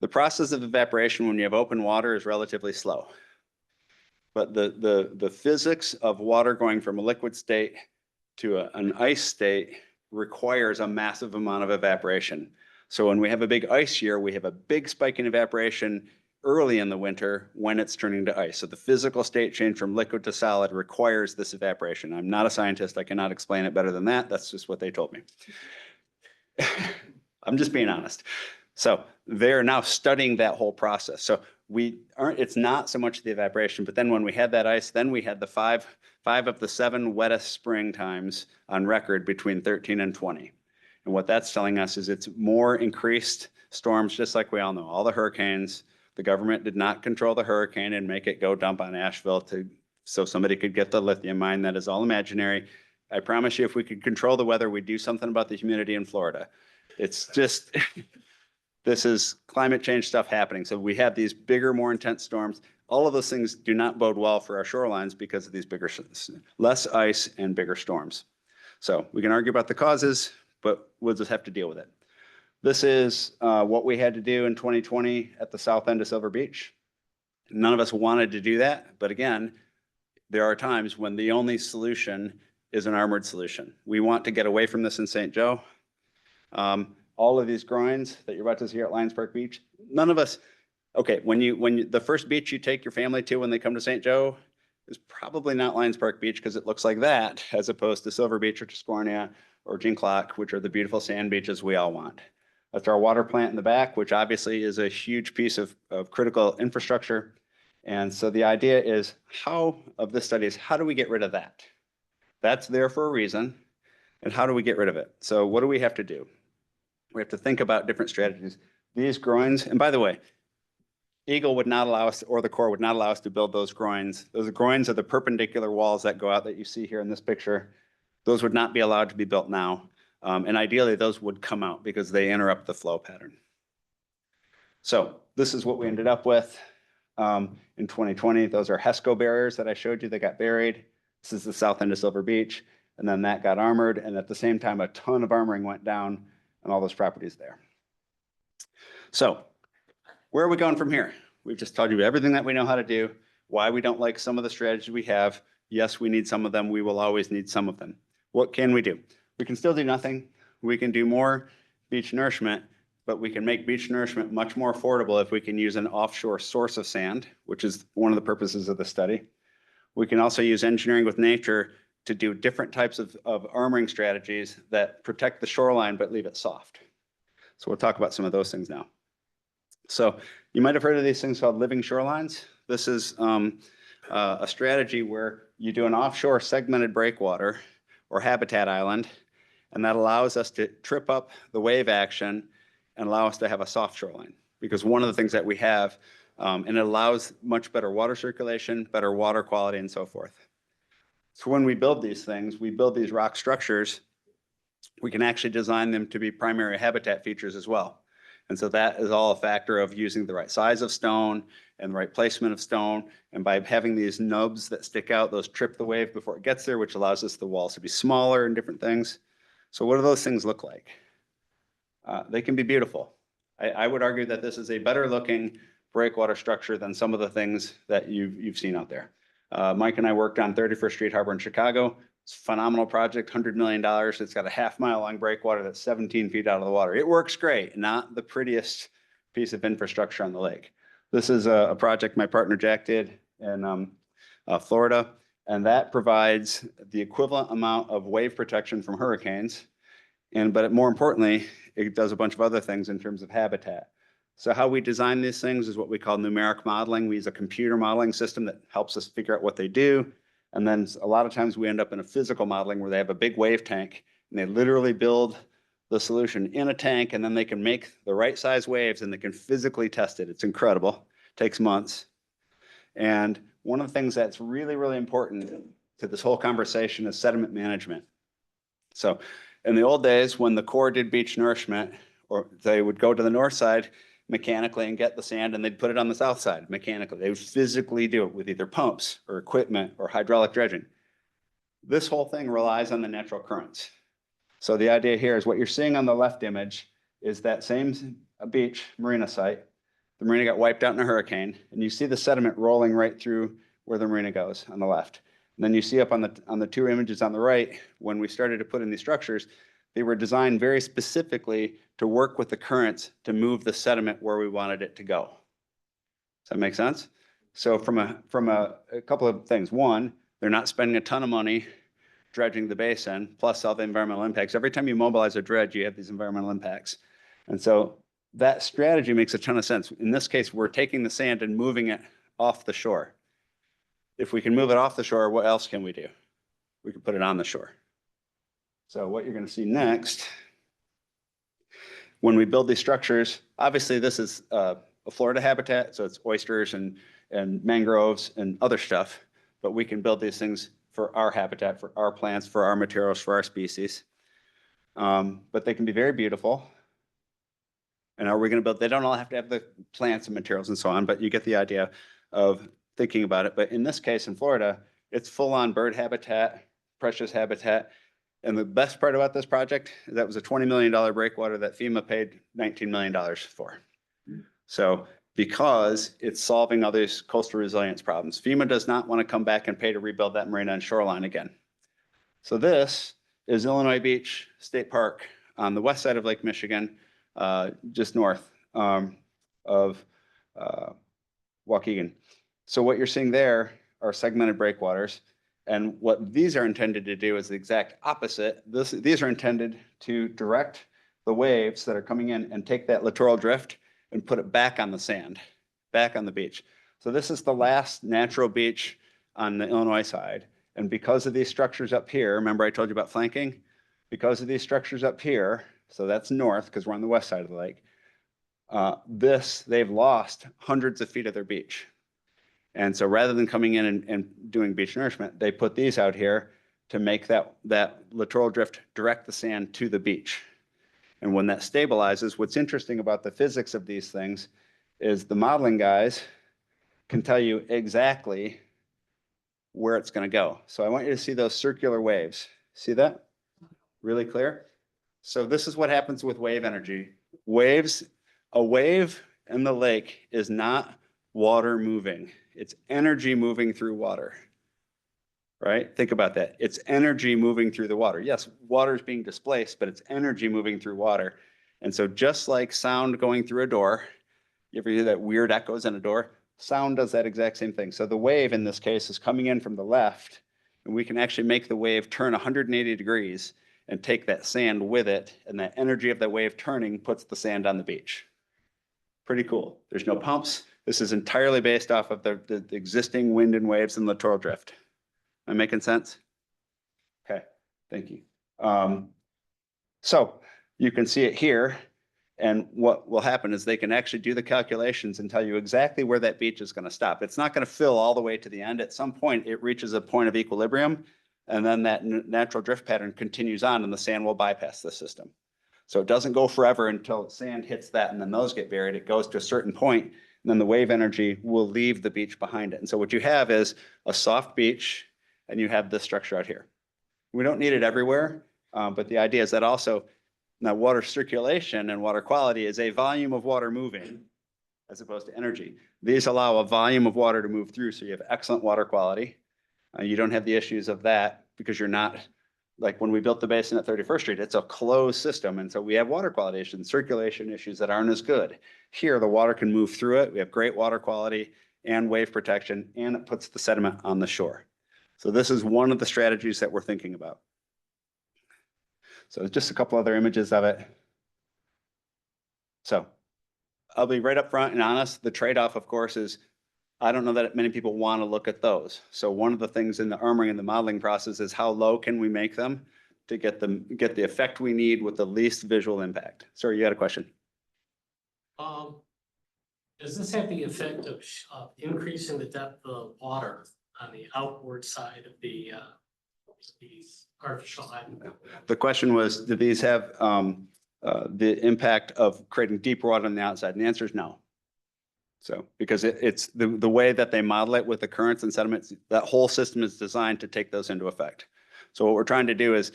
The process of evaporation when you have open water is relatively slow. But the physics of water going from a liquid state to an ice state requires a massive amount of evaporation. So when we have a big ice year, we have a big spike in evaporation early in the winter when it's turning to ice. So the physical state change from liquid to solid requires this evaporation. I'm not a scientist. I cannot explain it better than that. That's just what they told me. I'm just being honest. So they're now studying that whole process. So it's not so much the evaporation, but then when we had that ice, then we had the five of the 7 wettest spring times on record between 13 and 20. And what that's telling us is it's more increased storms, just like we all know, all the hurricanes. The government did not control the hurricane and make it go dump on Asheville so somebody could get the lithium mine. That is all imaginary. I promise you, if we could control the weather, we'd do something about the humidity in Florida. It's just, this is climate change stuff happening. So we have these bigger, more intense storms. All of those things do not bode well for our shorelines because of these less ice and bigger storms. So we can argue about the causes, but we'll just have to deal with it. This is what we had to do in 2020 at the south end of Silver Beach. None of us wanted to do that, but again, there are times when the only solution is an armored solution. We want to get away from this in St. Joe. All of these groins that you're about to see here at Lions Park Beach, none of us, okay, when the first beach you take your family to when they come to St. Joe is probably not Lions Park Beach because it looks like that, as opposed to Silver Beach or Tiscornia or Jinclock, which are the beautiful sand beaches we all want. That's our water plant in the back, which obviously is a huge piece of critical infrastructure. And so the idea is of this study is how do we get rid of that? That's there for a reason. And how do we get rid of it? So what do we have to do? We have to think about different strategies. These groins, and by the way, Eagle would not allow us, or the Corps would not allow us to build those groins. Those groins are the perpendicular walls that go out that you see here in this picture. Those would not be allowed to be built now. And ideally, those would come out because they interrupt the flow pattern. So this is what we ended up with in 2020. Those are HESCO barriers that I showed you that got buried. This is the south end of Silver Beach. And then that got armored. And at the same time, a ton of armoring went down on all those properties there. So where are we going from here? We've just told you everything that we know how to do, why we don't like some of the strategies we have. Yes, we need some of them. We will always need some of them. What can we do? We can still do nothing. We can do more beach nourishment, but we can make beach nourishment much more affordable if we can use an offshore source of sand, which is one of the purposes of the study. We can also use engineering with nature to do different types of armoring strategies that protect the shoreline but leave it soft. So we'll talk about some of those things now. So you might have heard of these things called living shorelines. This is a strategy where you do an offshore segmented breakwater or habitat island, and that allows us to trip up the wave action and allow us to have a soft shoreline. Because one of the things that we have, and it allows much better water circulation, better water quality, and so forth. So when we build these things, we build these rock structures, we can actually design them to be primary habitat features as well. And so that is all a factor of using the right size of stone and the right placement of stone. And by having these nubs that stick out, those trip the wave before it gets there, which allows us the walls to be smaller and different things. So what do those things look like? They can be beautiful. I would argue that this is a better looking breakwater structure than some of the things that you've seen out there. Mike and I worked on 31st Street Harbor in Chicago. It's a phenomenal project, $100 million. It's got a half-mile long breakwater that's 17 feet out of the water. It works great, not the prettiest piece of infrastructure on the lake. This is a project my partner Jack did in Florida, and that provides the equivalent amount of wave protection from hurricanes. But more importantly, it does a bunch of other things in terms of habitat. So how we design these things is what we call numeric modeling. We use a computer modeling system that helps us figure out what they do. And then a lot of times we end up in a physical modeling where they have a big wave tank and they literally build the solution in a tank, and then they can make the right size waves and they can physically test it. It's incredible. It takes months. And one of the things that's really, really important to this whole conversation is sediment management. So in the old days, when the Corps did beach nourishment, or they would go to the north side mechanically and get the sand, and they'd put it on the south side mechanically. They would physically do it with either pumps or equipment or hydraulic dredging. This whole thing relies on the natural currents. So the idea here is what you're seeing on the left image is that same beach marina site. The marina got wiped out in a hurricane, and you see the sediment rolling right through where the marina goes on the left. And then you see up on the two images on the right, when we started to put in these structures, they were designed very specifically to work with the currents to move the sediment where we wanted it to go. Does that make sense? So from a couple of things. One, they're not spending a ton of money dredging the basin, plus all the environmental impacts. Every time you mobilize a dredge, you have these environmental impacts. And so that strategy makes a ton of sense. In this case, we're taking the sand and moving it off the shore. If we can move it off the shore, what else can we do? We can put it on the shore. So what you're going to see next, when we build these structures, obviously this is a Florida habitat, so it's oysters and mangroves and other stuff, but we can build these things for our habitat, for our plants, for our materials, for our species. But they can be very beautiful. And are we going to build, they don't all have to have the plants and materials and so on, but you get the idea of thinking about it. But in this case, in Florida, it's full-on bird habitat, precious habitat. And the best part about this project is that was a $20 million breakwater that FEMA paid $19 million for. So because it's solving all these coastal resilience problems, FEMA does not want to come back and pay to rebuild that marina and shoreline again. So this is Illinois Beach State Park on the west side of Lake Michigan, just north of Waukegan. So what you're seeing there are segmented breakwaters. And what these are intended to do is the exact opposite. These are intended to direct the waves that are coming in and take that littoral drift and put it back on the sand, back on the beach. So this is the last natural beach on the Illinois side. And because of these structures up here, remember I told you about flanking? Because of these structures up here, so that's north because we're on the west side of the lake, they've lost hundreds of feet of their beach. And so rather than coming in and doing beach nourishment, they put these out here to make that littoral drift direct the sand to the beach. And when that stabilizes, what's interesting about the physics of these things is the modeling guys can tell you exactly where it's going to go. So I want you to see those circular waves. See that? Really clear? So this is what happens with wave energy. Waves, a wave in the lake is not water moving. It's energy moving through water, right? Think about that. It's energy moving through the water. Yes, water is being displaced, but it's energy moving through water. And so just like sound going through a door, you ever hear that weird echoes in a door? Sound does that exact same thing. So the wave in this case is coming in from the left, and we can actually make the wave turn 180 degrees and take that sand with it, and that energy of that wave turning puts the sand on the beach. Pretty cool. There's no pumps. This is entirely based off of the existing wind and waves and littoral drift. Am I making sense? Okay, thank you. So you can see it here. And what will happen is they can actually do the calculations and tell you exactly where that beach is going to stop. It's not going to fill all the way to the end. At some point, it reaches a point of equilibrium, and then that natural drift pattern continues on, and the sand will bypass the system. So it doesn't go forever until sand hits that, and then those get buried. It goes to a certain point, and then the wave energy will leave the beach behind it. And so what you have is a soft beach, and you have this structure out here. We don't need it everywhere, but the idea is that also, now, water circulation and water quality is a volume of water moving as opposed to energy. These allow a volume of water to move through, so you have excellent water quality. You don't have the issues of that because you're not, like when we built the basin at 31st Street, it's a closed system. And so we have water quality issues, circulation issues that aren't as good. Here, the water can move through it. We have great water quality and wave protection, and it puts the sediment on the shore. So this is one of the strategies that we're thinking about. So just a couple other images of it. So I'll be right up front and honest. The trade-off, of course, is I don't know that many people want to look at those. So one of the things in the armoring and the modeling process is how low can we make them to get the effect we need with the least visual impact. Sorry, you had a question. Does this have the effect of increasing the depth of water on the outward side of these artificial islands? The question was, do these have the impact of creating deeper water on the outside? And the answer is no. So because it's the way that they model it with the currents and sediments, that whole system is designed to take those into effect. So what we're trying to do is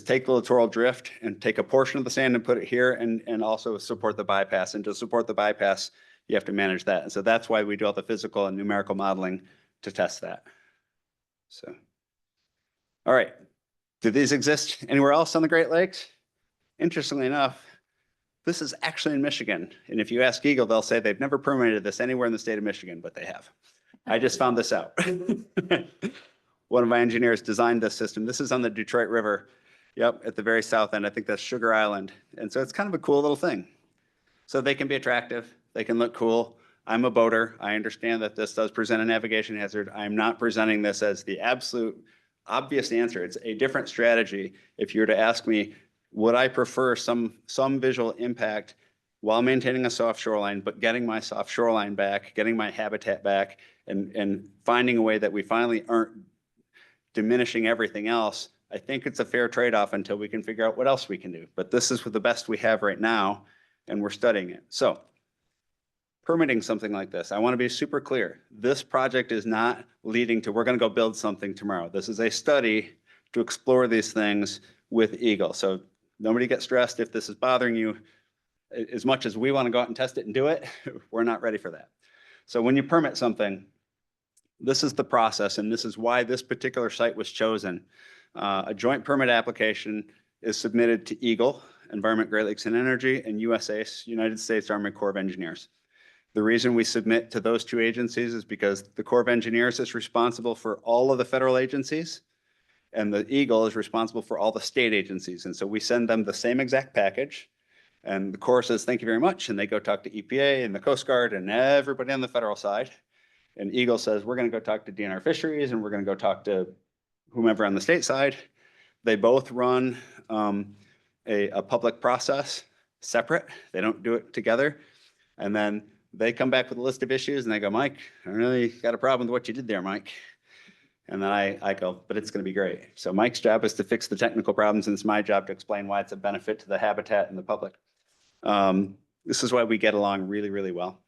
take the littoral drift and take a portion of the sand and put it here and also support the bypass. And to support the bypass, you have to manage that. And so that's why we do all the physical and numerical modeling to test that. So, all right. Do these exist anywhere else on the Great Lakes? Interestingly enough, this is actually in Michigan. And if you ask Eagle, they'll say they've never permitted this anywhere in the state of Michigan, but they have. I just found this out. One of my engineers designed this system. This is on the Detroit River. Yep, at the very south end. I think that's Sugar Island. And so it's kind of a cool little thing. So they can be attractive. They can look cool. I'm a boater. I understand that this does present a navigation hazard. I'm not presenting this as the absolute obvious answer. It's a different strategy. If you were to ask me, would I prefer some visual impact while maintaining a soft shoreline, but getting my soft shoreline back, getting my habitat back, and finding a way that we finally aren't diminishing everything else? I think it's a fair trade-off until we can figure out what else we can do. But this is the best we have right now, and we're studying it. So permitting something like this, I want to be super clear. This project is not leading to, we're going to go build something tomorrow. This is a study to explore these things with Eagle. So nobody get stressed if this is bothering you. As much as we want to go out and test it and do it, we're not ready for that. So when you permit something, this is the process, and this is why this particular site was chosen. A joint permit application is submitted to Eagle, Environment, Great Lakes and Energy, and USACE, United States Army Corps of Engineers. The reason we submit to those two agencies is because the Corps of Engineers is responsible for all of the federal agencies, and the Eagle is responsible for all the state agencies. And so we send them the same exact package, and the Corps says, thank you very much. And they go talk to EPA and the Coast Guard and everybody on the federal side. And Eagle says, we're going to go talk to DNR Fisheries, and we're going to go talk to whomever on the state side. They both run a public process separate. They don't do it together. And then they come back with a list of issues and they go, Mike, I really got a problem with what you did there, Mike. And then I go, but it's going to be great. So Mike's job is to fix the technical problems, and it's my job to explain why it's a benefit to the habitat and the public. This is why we get along really, really well.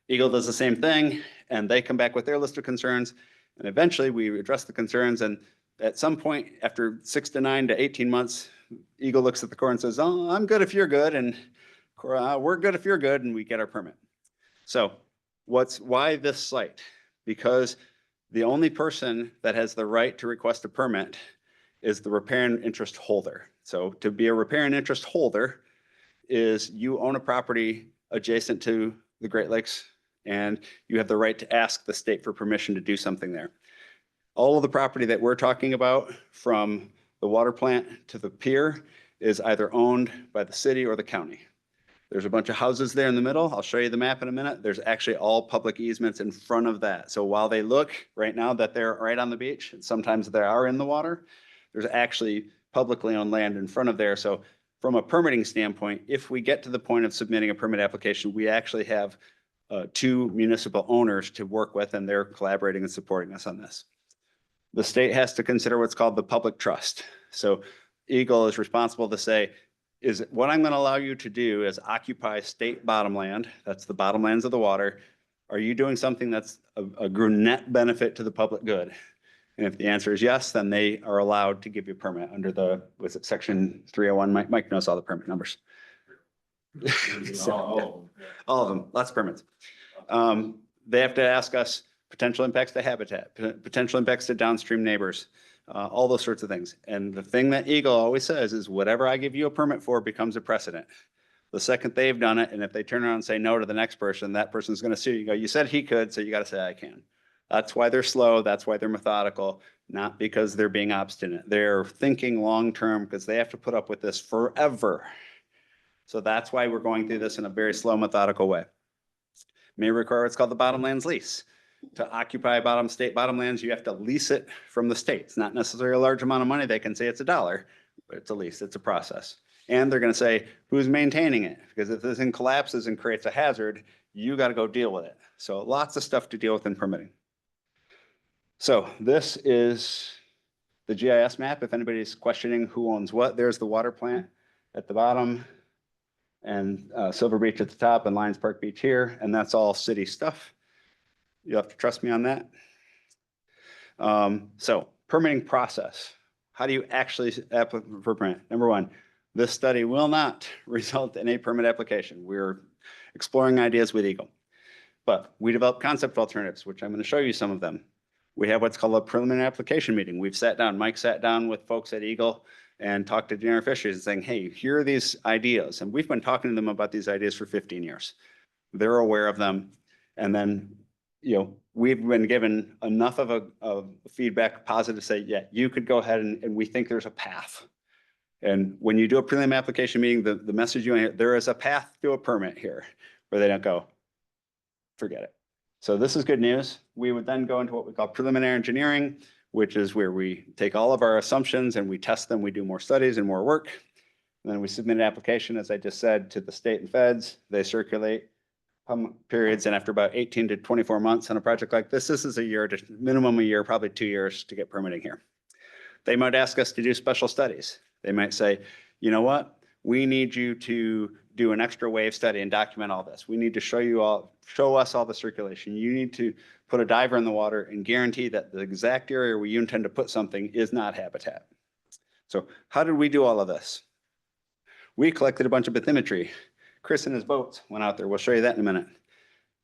Eagle does the same thing, and they come back with their list of concerns, and eventually we address the concerns. And at some point, after 6 to 9 to 18 months, Eagle looks at the Corps and says, "Oh, I'm good if you're good," and we're good if you're good, and we get our permit. So why this site? Because the only person that has the right to request a permit is the riparian interest holder. So to be a riparian interest holder is you own a property adjacent to the Great Lakes, and you have the right to ask the state for permission to do something there. All of the property that we're talking about, from the water plant to the pier, is either owned by the city or the county. There's a bunch of houses there in the middle. I'll show you the map in a minute. There's actually all public easements in front of that. So while they look right now that they're right on the beach, and sometimes they are in the water, there's actually publicly owned land in front of there. So from a permitting standpoint, if we get to the point of submitting a permit application, we actually have 2 municipal owners to work with, and they're collaborating and supporting us on this. The state has to consider what's called the public trust. So Eagle is responsible to say, is what I'm going to allow you to do is occupy state bottomland. That's the bottomlands of the water. Are you doing something that's a net benefit to the public good? And if the answer is yes, then they are allowed to give you a permit under the, was it section 301? Mike knows all the permit numbers. All of them, lots of permits. They have to ask us potential impacts to habitat, potential impacts to downstream neighbors, all those sorts of things. And the thing that Eagle always says is whatever I give you a permit for becomes a precedent. The second they've done it, and if they turn around and say no to the next person, that person's going to sue you. You go, you said he could, so you got to say I can. That's why they're slow. That's why they're methodical, not because they're being obstinate. They're thinking long-term because they have to put up with this forever. So that's why we're going through this in a very slow, methodical way. May require what's called the bottomlands lease. To occupy state bottomlands, you have to lease it from the state. It's not necessarily a large amount of money. They can say it's $1, but it's a lease. It's a process. And they're going to say, who's maintaining it? Because if this thing collapses and creates a hazard, you got to go deal with it. So lots of stuff to deal with in permitting. So this is the GIS map. If anybody's questioning who owns what, there's the water plant at the bottom, and Silver Beach at the top, and Lions Park Beach here. And that's all city stuff. You have to trust me on that. So permitting process. How do you actually apply for permit? Number one, this study will not result in a permit application. We're exploring ideas with Eagle, but we develop concept alternatives, which I'm going to show you some of them. We have what's called a preliminary application meeting. We've sat down, Mike sat down with folks at Eagle and talked to General Fisheries and saying, hey, here are these ideas. And we've been talking to them about these ideas for 15 years. They're aware of them. And then, you know, we've been given enough of a feedback positive to say, yeah, you could go ahead and we think there's a path. And when you do a prelim application meeting, the message you want to hear, there is a path to a permit here, where they don't go, forget it. So this is good news. We would then go into what we call preliminary engineering, which is where we take all of our assumptions and we test them. We do more studies and more work. And then we submit an application, as I just said, to the state and feds. They circulate periods, and after about 18 to 24 months on a project like this is a year, to minimum a year, probably 2 years to get permitting here. They might ask us to do special studies. They might say, you know what, we need you to do an extra wave study and document all this. We need to show us all the circulation. You need to put a diver in the water and guarantee that the exact area where you intend to put something is not habitat. So how did we do all of this? We collected a bunch of bathymetry. Chris and his boats went out there. We'll show you that in a minute.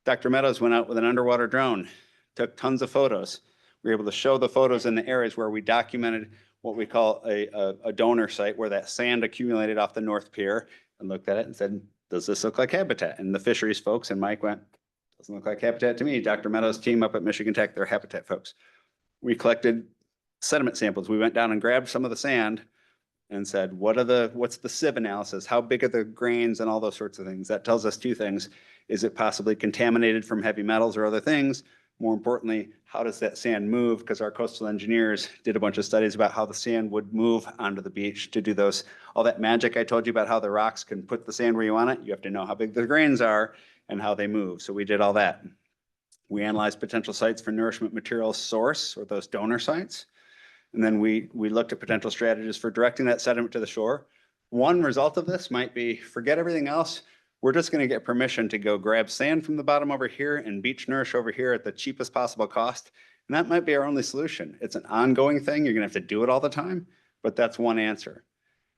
Dr. Meadows went out with an underwater drone, took tons of photos. We were able to show the photos in the areas where we documented what we call a donor site, where that sand accumulated off the North Pier, and looked at it and said, does this look like habitat? And the fisheries folks and Mike went, doesn't look like habitat to me. Dr. Meadows' team up at Michigan Tech, they're habitat folks. We collected sediment samples. We went down and grabbed some of the sand and said, what's the sieve analysis? How big are the grains and all those sorts of things? That tells us two things. Is it possibly contaminated from heavy metals or other things? More importantly, how does that sand move? Because our coastal engineers did a bunch of studies about how the sand would move onto the beach to do those, all that magic I told you about how the rocks can put the sand where you want it. You have to know how big the grains are and how they move. So we did all that. We analyzed potential sites for nourishment material source, or those donor sites. And then we looked at potential strategies for directing that sediment to the shore. One result of this might be, forget everything else. We're just going to get permission to go grab sand from the bottom over here and beach nourish over here at the cheapest possible cost. And that might be our only solution. It's an ongoing thing. You're going to have to do it all the time, but that's one answer.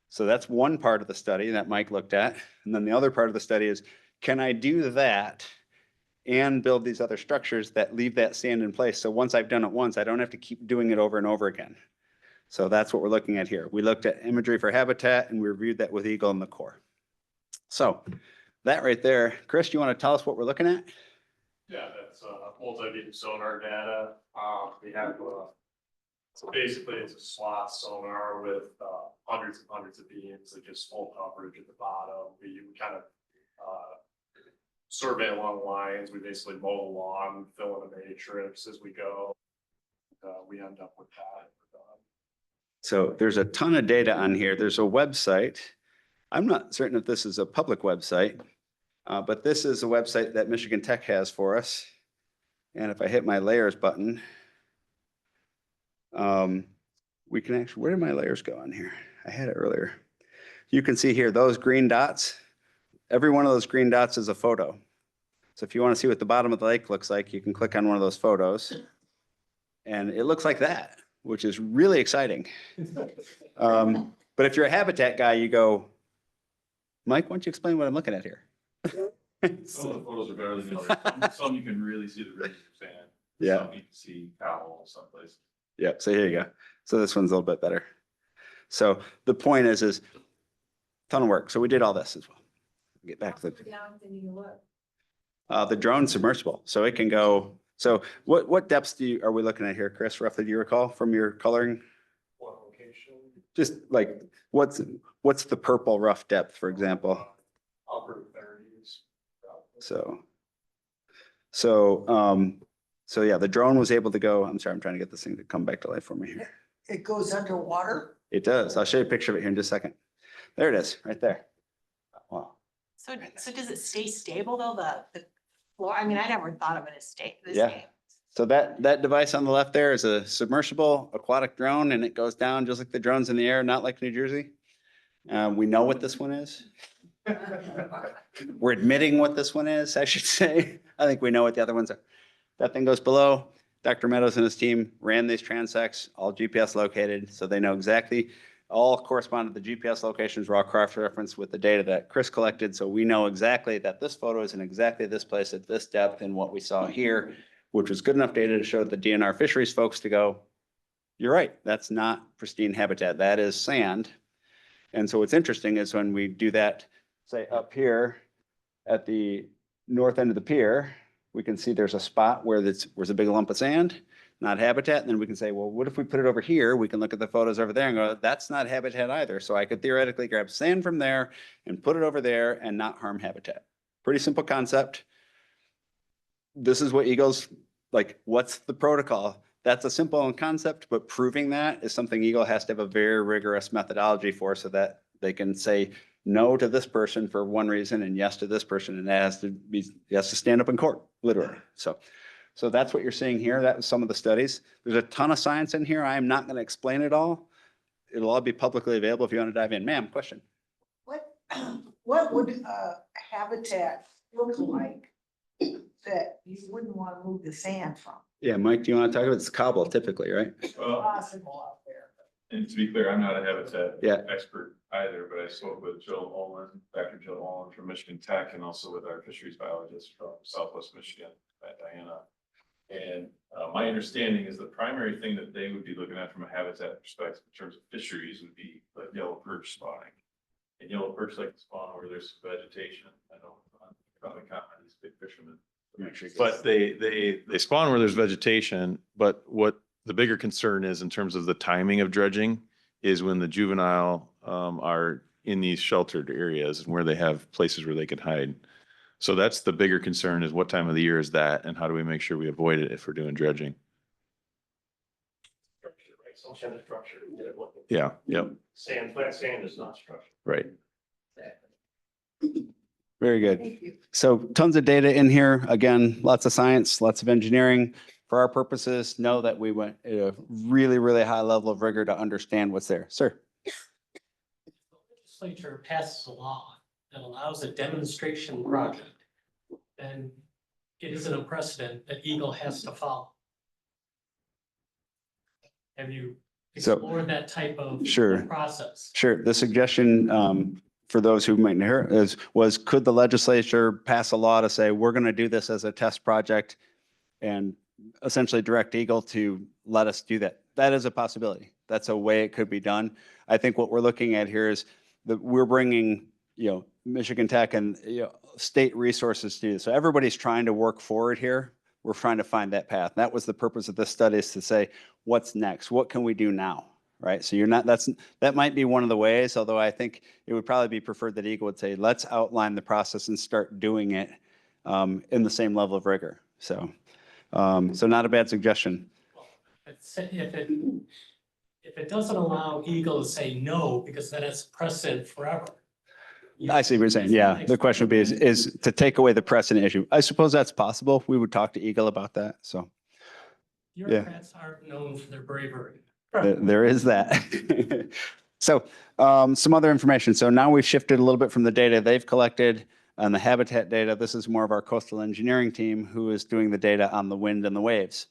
So that's one part of the study that Mike looked at. And then the other part of the study is, can I do that and build these other structures that leave that sand in place? So once I've done it once, I don't have to keep doing it over and over again. So that's what we're looking at here. We looked at imagery for habitat and we reviewed that with Eagle and the Corps. So that right there, Chris, you want to tell us what we're looking at? Yeah, that's multi-beam sonar data. We have, so basically it's a slot sonar with hundreds and hundreds of beams that just full coverage at the bottom. We kind of survey along lines. We basically mow the lawn, fill in a matrix as we go. We end up with that. So there's a ton of data on here. There's a website. I'm not certain if this is a public website, but this is a website that Michigan Tech has for us. And if I hit my layers button, we can actually, where did my layers go on here? I had it earlier. You can see here, those green dots, every one of those green dots is a photo. So if you want to see what the bottom of the lake looks like, you can click on one of those photos. And it looks like that, which is really exciting. But if you're a habitat guy, you go, Mike, why don't you explain what I'm looking at here? Some of the photos are better than others. Some you can really see the rivers of sand. Yeah. Some you can see foul someplace. Yep, so here you go. So this one's a little bit better. So the point is ton of work. So we did all this as well. Get back to the drone submersible. So it can go, so what depths are we looking at here, Chris, roughly, do you recall from your coloring? What location? Just like, what's the purple rough depth, for example? Upper 30s. So yeah, the drone was able to go, I'm sorry, I'm trying to get this thing to come back to life for me here. It goes underwater? It does. I'll show you a picture of it here in just a second. There it is, right there. Wow. So does it stay stable though, the floor? I mean, I never thought of it as Yeah. So that device on the left there is a submersible aquatic drone, and it goes down just like the drones in the air, not like New Jersey. We know what this one is. We're admitting what this one is, I should say. I think we know what the other ones are. That thing goes below. Dr. Meadows and his team ran these transects, all GPS located, so they know exactly, all correspond to the GPS locations, raw cross-reference with the data that Chris collected, so we know exactly that this photo is in exactly this place at this depth and what we saw here, which was good enough data to show the DNR fisheries folks to go, you're right, that's not pristine habitat, that is sand. And so what's interesting is when we do that, say up here at the north end of the pier, we can see there's a spot where there's a big lump of sand, not habitat. And then we can say, well, what if we put it over here? We can look at the photos over there and go, that's not habitat either. So I could theoretically grab sand from there and put it over there and not harm habitat. Pretty simple concept. This is what Eagle's like, what's the protocol? That's a simple concept, but proving that is something Eagle has to have a very rigorous methodology for, so that they can say no to this person for one reason and yes to this person, and that has to stand up in court, literally. So that's what you're seeing here. That was some of the studies. There's a ton of science in here. I am not going to explain it all. It'll all be publicly available if you want to dive in. Ma'am, question. What would habitat look like that you wouldn't want to move the sand from? Yeah, Mike, do you want to talk about it's cobble typically, right? Well, Possible out there. and to be clear, I'm not a habitat Yeah. expert either, but I spoke with Jill Olin, Dr. Jill Olin from Michigan Tech, and also with our fisheries biologist from Southwest Michigan, Diana. And my understanding is the primary thing that they would be looking at from a habitat perspective in terms of fisheries would be like yellow perch spawning. And yellow perch like to spawn where there's vegetation. I know probably comment these big fishermen. But they spawn where there's vegetation, but what the bigger concern is in terms of the timing of dredging is when the juvenile are in these sheltered areas and where they have places where they can hide. So that's the bigger concern is what time of the year is that and how do we make sure we avoid it if we're doing dredging? Structure, right? Some kind of structure. Yeah, yep, Sand, flat sand is not structure. right. Very good. Thank you. So tons of data in here. Again, lots of science, lots of engineering. For our purposes, know that we went at a really, really high level of rigor to understand what's there. Sir? The legislature passes a law that allows a demonstration project, then it isn't a precedent that Eagle has to follow. Have you So- explored that type of Sure. process? Sure. The suggestion for those who might hear was could the legislature pass a law to say, we're going to do this as a test project and essentially direct Eagle to let us do that? That is a possibility. That's a way it could be done. I think what we're looking at here is that we're bringing, Michigan Tech and, state resources to do. So everybody's trying to work forward here. We're trying to find that path. That was the purpose of this study, is to say, what's next? What can we do now? Right? So that might be one of the ways, although I think it would probably be preferred that Eagle would say, let's outline the process and start doing it in the same level of rigor. So not a bad suggestion. If it doesn't allow Eagle to say no, because then it's precedent forever. I see what you're saying. Yeah. The question would be is to take away the precedent issue. I suppose that's possible. We would talk to Eagle about that. So Bureaucrats aren't known for their bravery. there is that. So some other information. So now we've shifted a little bit from the data they've collected and the habitat data. This is more of our coastal engineering team who is doing the data on the wind and the waves.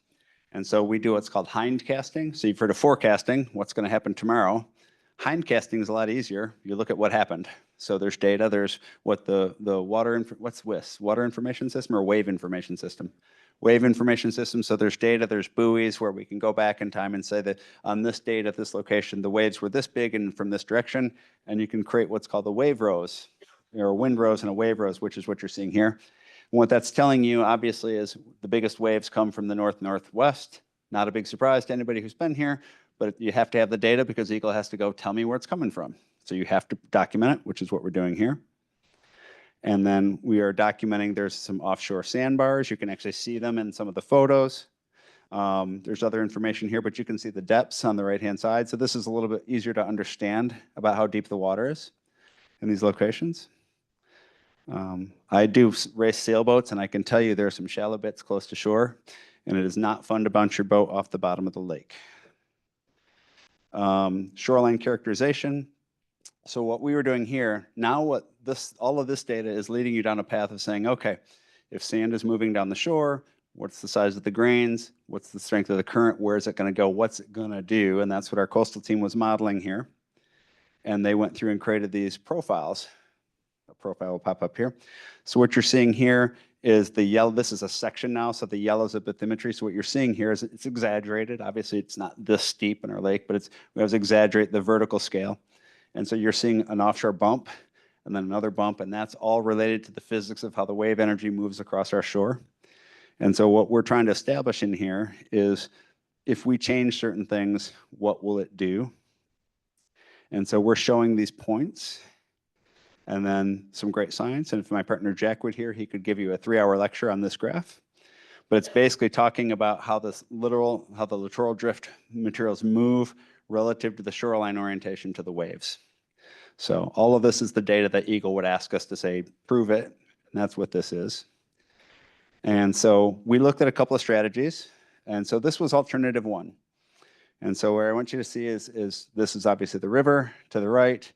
And so we do what's called hindcasting. So you've heard of forecasting, what's going to happen tomorrow. Hindcasting is a lot easier. You look at what happened. So there's data, there's what the water, what's WIS, water information system or wave information system? Wave information system. So there's data, there's buoys where we can go back in time and say that on this date at this location, the waves were this big and from this direction. And you can create what's called the wave rows, or a wind rose and a wave rose, which is what you're seeing here. And what that's telling you, obviously, is the biggest waves come from the north-northwest. Not a big surprise to anybody who's been here, but you have to have the data because Eagle has to go tell me where it's coming from. So you have to document it, which is what we're doing here. And then we are documenting, there's some offshore sandbars. You can actually see them in some of the photos. There's other information here, but you can see the depths on the right-hand side. So this is a little bit easier to understand about how deep the water is in these locations. I do race sailboats, and I can tell you there are some shallow bits close to shore, and it is not fun to bounce your boat off the bottom of the lake. Shoreline characterization. So what we were doing here, now all of this data is leading you down a path of saying, okay, if sand is moving down the shore, what's the size of the grains? What's the strength of the current? Where is it going to go? What's it going to do? And that's what our coastal team was modeling here. And they went through and created these profiles. A profile will pop up here. So what you're seeing here is the yellow. This is a section now, so the yellow is a bathymetry. So what you're seeing here is it's exaggerated. Obviously, it's not this steep in our lake, but we have to exaggerate the vertical scale. And so you're seeing an offshore bump and then another bump, and that's all related to the physics of how the wave energy moves across our shore. And so what we're trying to establish in here is if we change certain things, what will it do? And so we're showing these points and then some great science. And if my partner Jack would here, he could give you a 3-hour lecture on this graph. But it's basically talking about how the littoral drift materials move relative to the shoreline orientation to the waves. So all of this is the data that Eagle would ask us to say, prove it. And that's what this is. And so we looked at a couple of strategies. And so this was alternative one. And so where I want you to see is this is obviously the river to the right.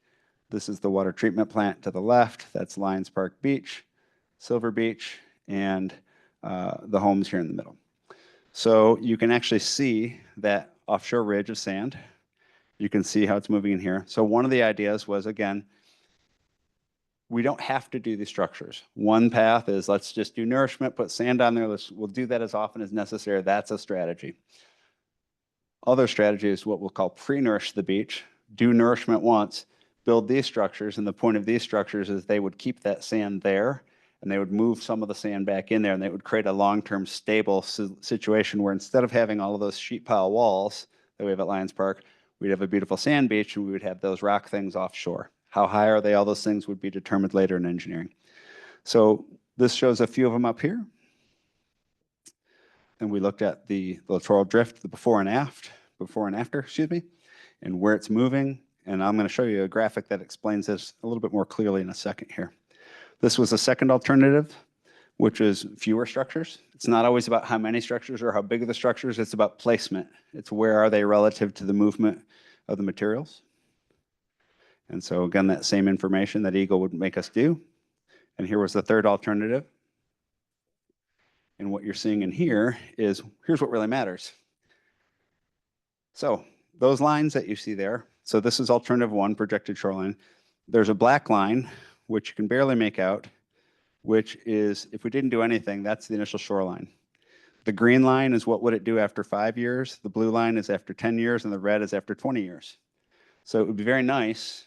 This is the water treatment plant to the left. That's Lions Park Beach, Silver Beach, and the homes here in the middle. So you can actually see that offshore ridge of sand. You can see how it's moving in here. So one of the ideas was, again, we don't have to do these structures. One path is let's just do nourishment, put sand on there. We'll do that as often as necessary. That's a strategy. Other strategy is what we'll call pre-nourish the beach, do nourishment once, build these structures. And the point of these structures is they would keep that sand there and they would move some of the sand back in there and they would create a long-term stable situation where instead of having all of those sheet pile walls that we have at Lions Park, we'd have a beautiful sand beach and we would have those rock things offshore. How high are they? All those things would be determined later in engineering. So This shows a few of them up here. And we looked at the littoral drift, the before and after, excuse me, and where it's moving. And I'm going to show you a graphic that explains this a little bit more clearly in a second here. This was a second alternative, which is fewer structures. It's not always about how many structures or how big are the structures. It's about placement. It's where are they relative to the movement of the materials. And so again, that same information that Eagle would make us do. And here was the third alternative. And what you're seeing in here is, here's what really matters. So those lines that you see there, so this is alternative 1, projected shoreline. There's a black line, which you can barely make out, which is, if we didn't do anything, that's the initial shoreline. The green line is what would it do after 5 years, the blue line is after 10 years, and the red is after 20 years. So it would be very nice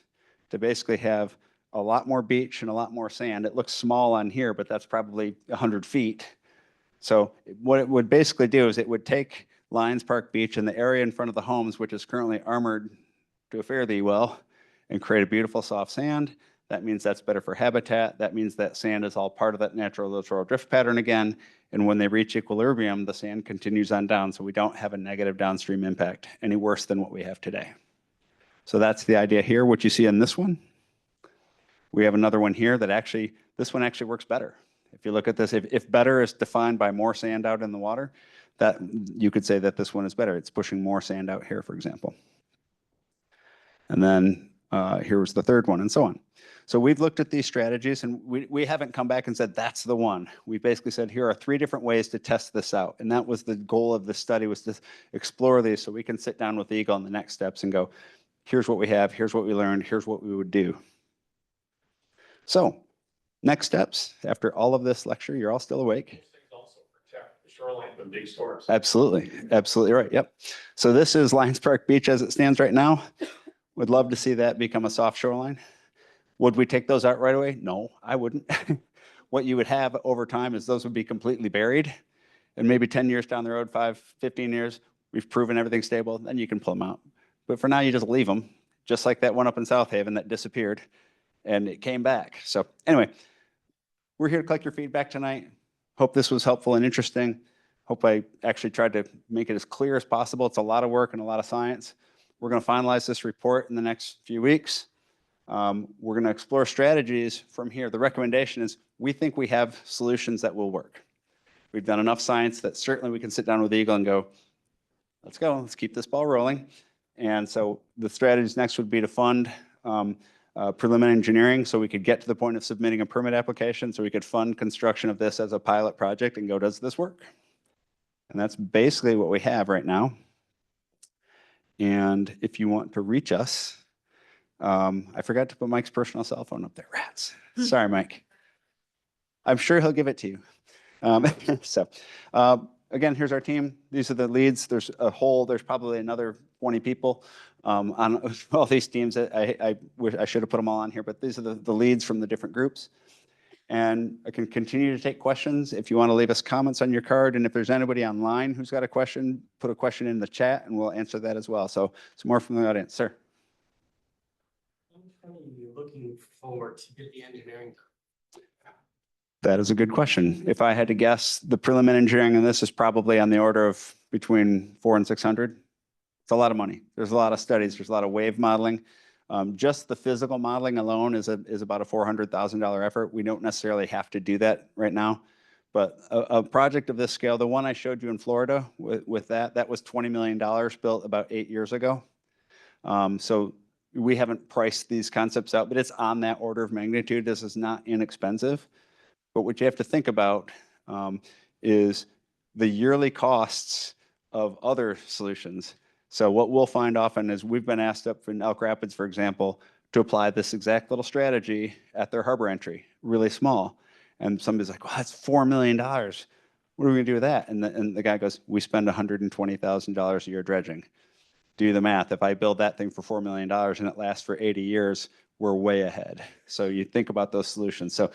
to basically have a lot more beach and a lot more sand. It looks small on here, but that's probably 100 feet. So what it would basically do is it would take Lions Park Beach and the area in front of the homes, which is currently armored to a fare thee well, and create a beautiful soft sand. That means that's better for habitat. That means that sand is all part of that natural littoral drift pattern again. And when they reach equilibrium, the sand continues on down, so we don't have a negative downstream impact any worse than what we have today. So that's the idea here, what you see in this one. We have another one here that actually, this one actually works better. If you look at this, if better is defined by more sand out in the water, that you could say that this one is better. It's pushing more sand out here, for example. And then here was the third one, and so on. So we've looked at these strategies, and we haven't come back and said, that's the one. We basically said, here are 3 different ways to test this out. And that was the goal of the study, was to explore these so we can sit down with Eagle on the next steps and go, here's what we have, here's what we learned, here's what we would do. So next steps, after all of this lecture, you're all still awake. Also protect the shoreline from big storms. Absolutely, absolutely right, yep. So this is Lions Park Beach as it stands right now. Would love to see that become a soft shoreline. Would we take those out right away? No, I wouldn't. What you would have over time is those would be completely buried. And maybe 10 years down the road, 5, 15 years, we've proven everything's stable, then you can pull them out. But for now, you just leave them, just like that one up in South Haven that disappeared and it came back. So anyway, we're here to collect your feedback tonight. Hope this was helpful and interesting. Hope I actually tried to make it as clear as possible. It's a lot of work and a lot of science. We're going to finalize this report in the next few weeks. We're going to explore strategies from here. The recommendation is we think we have solutions that will work. We've done enough science that certainly we can sit down with Eagle and go, let's go, let's keep this ball rolling. And so the strategies next would be to fund preliminary engineering so we could get to the point of submitting a permit application, so we could fund construction of this as a pilot project and go, does this work? And that's basically what we have right now. And if you want to reach us, I forgot to put Mike's personal cell phone up there. Rats. Sorry, Mike. I'm sure he'll give it to you. Again, here's our team. These are the leads. There's probably another 20 people on all these teams. I wish I should have put them all on here, but these are the leads from the different groups. And I can continue to take questions if you want to leave us comments on your card. And if there's anybody online who's got a question, put a question in the chat and we'll answer that as well. So some more from the audience, sir. How are you looking forward to get the engineering? That is a good question. If I had to guess, the preliminary engineering on this is probably on the order of between 400 and 600. It's a lot of money. There's a lot of studies. There's a lot of wave modeling. Just the physical modeling alone is about a $400,000 effort. We don't necessarily have to do that right now. But a project of this scale, the one I showed you in Florida with that was $20 million built about 8 years ago. So we haven't priced these concepts out, but it's on that order of magnitude. This is not inexpensive. But what you have to think about is the yearly costs of other solutions. So what we'll find often is we've been asked up in Elk Rapids, for example, to apply this exact little strategy at their harbor entry, really small. And somebody's like, well, that's $4 million. What are we gonna do with that? And the guy goes, we spend $120,000 a year dredging. Do the math. If I build that thing for $4 million and it lasts for 80 years, we're way ahead. So you think about those solutions. So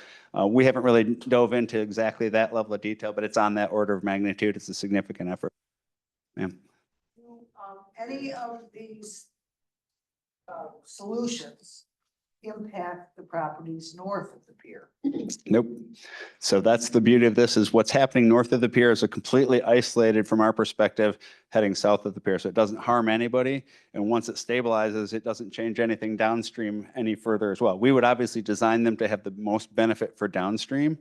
we haven't really dove into exactly that level of detail, but it's on that order of magnitude. It's a significant effort. Ma'am. Any of these solutions impact the properties north of the pier. Nope. So that's the beauty of this, is what's happening north of the pier is a completely isolated from our perspective, heading south of the pier. So it doesn't harm anybody. And once it stabilizes, it doesn't change anything downstream any further as well. We would obviously design them to have the most benefit for downstream.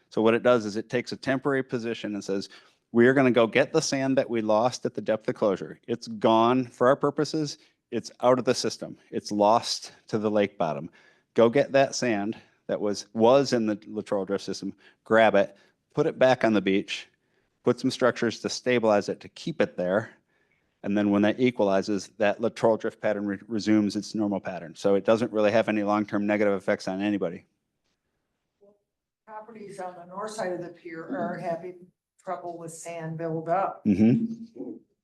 So what it does is it takes a temporary position and says, we are going to go get the sand that we lost at the depth of closure. It's gone for our purposes. It's out of the system. It's lost to the lake bottom. Go get that sand that was in the littoral drift system, grab it, put it back on the beach, put some structures to stabilize it, to keep it there. And then when that equalizes, that littoral drift pattern resumes its normal pattern. So it doesn't really have any long-term negative effects on anybody. Properties on the north side of the pier are having trouble with sand buildup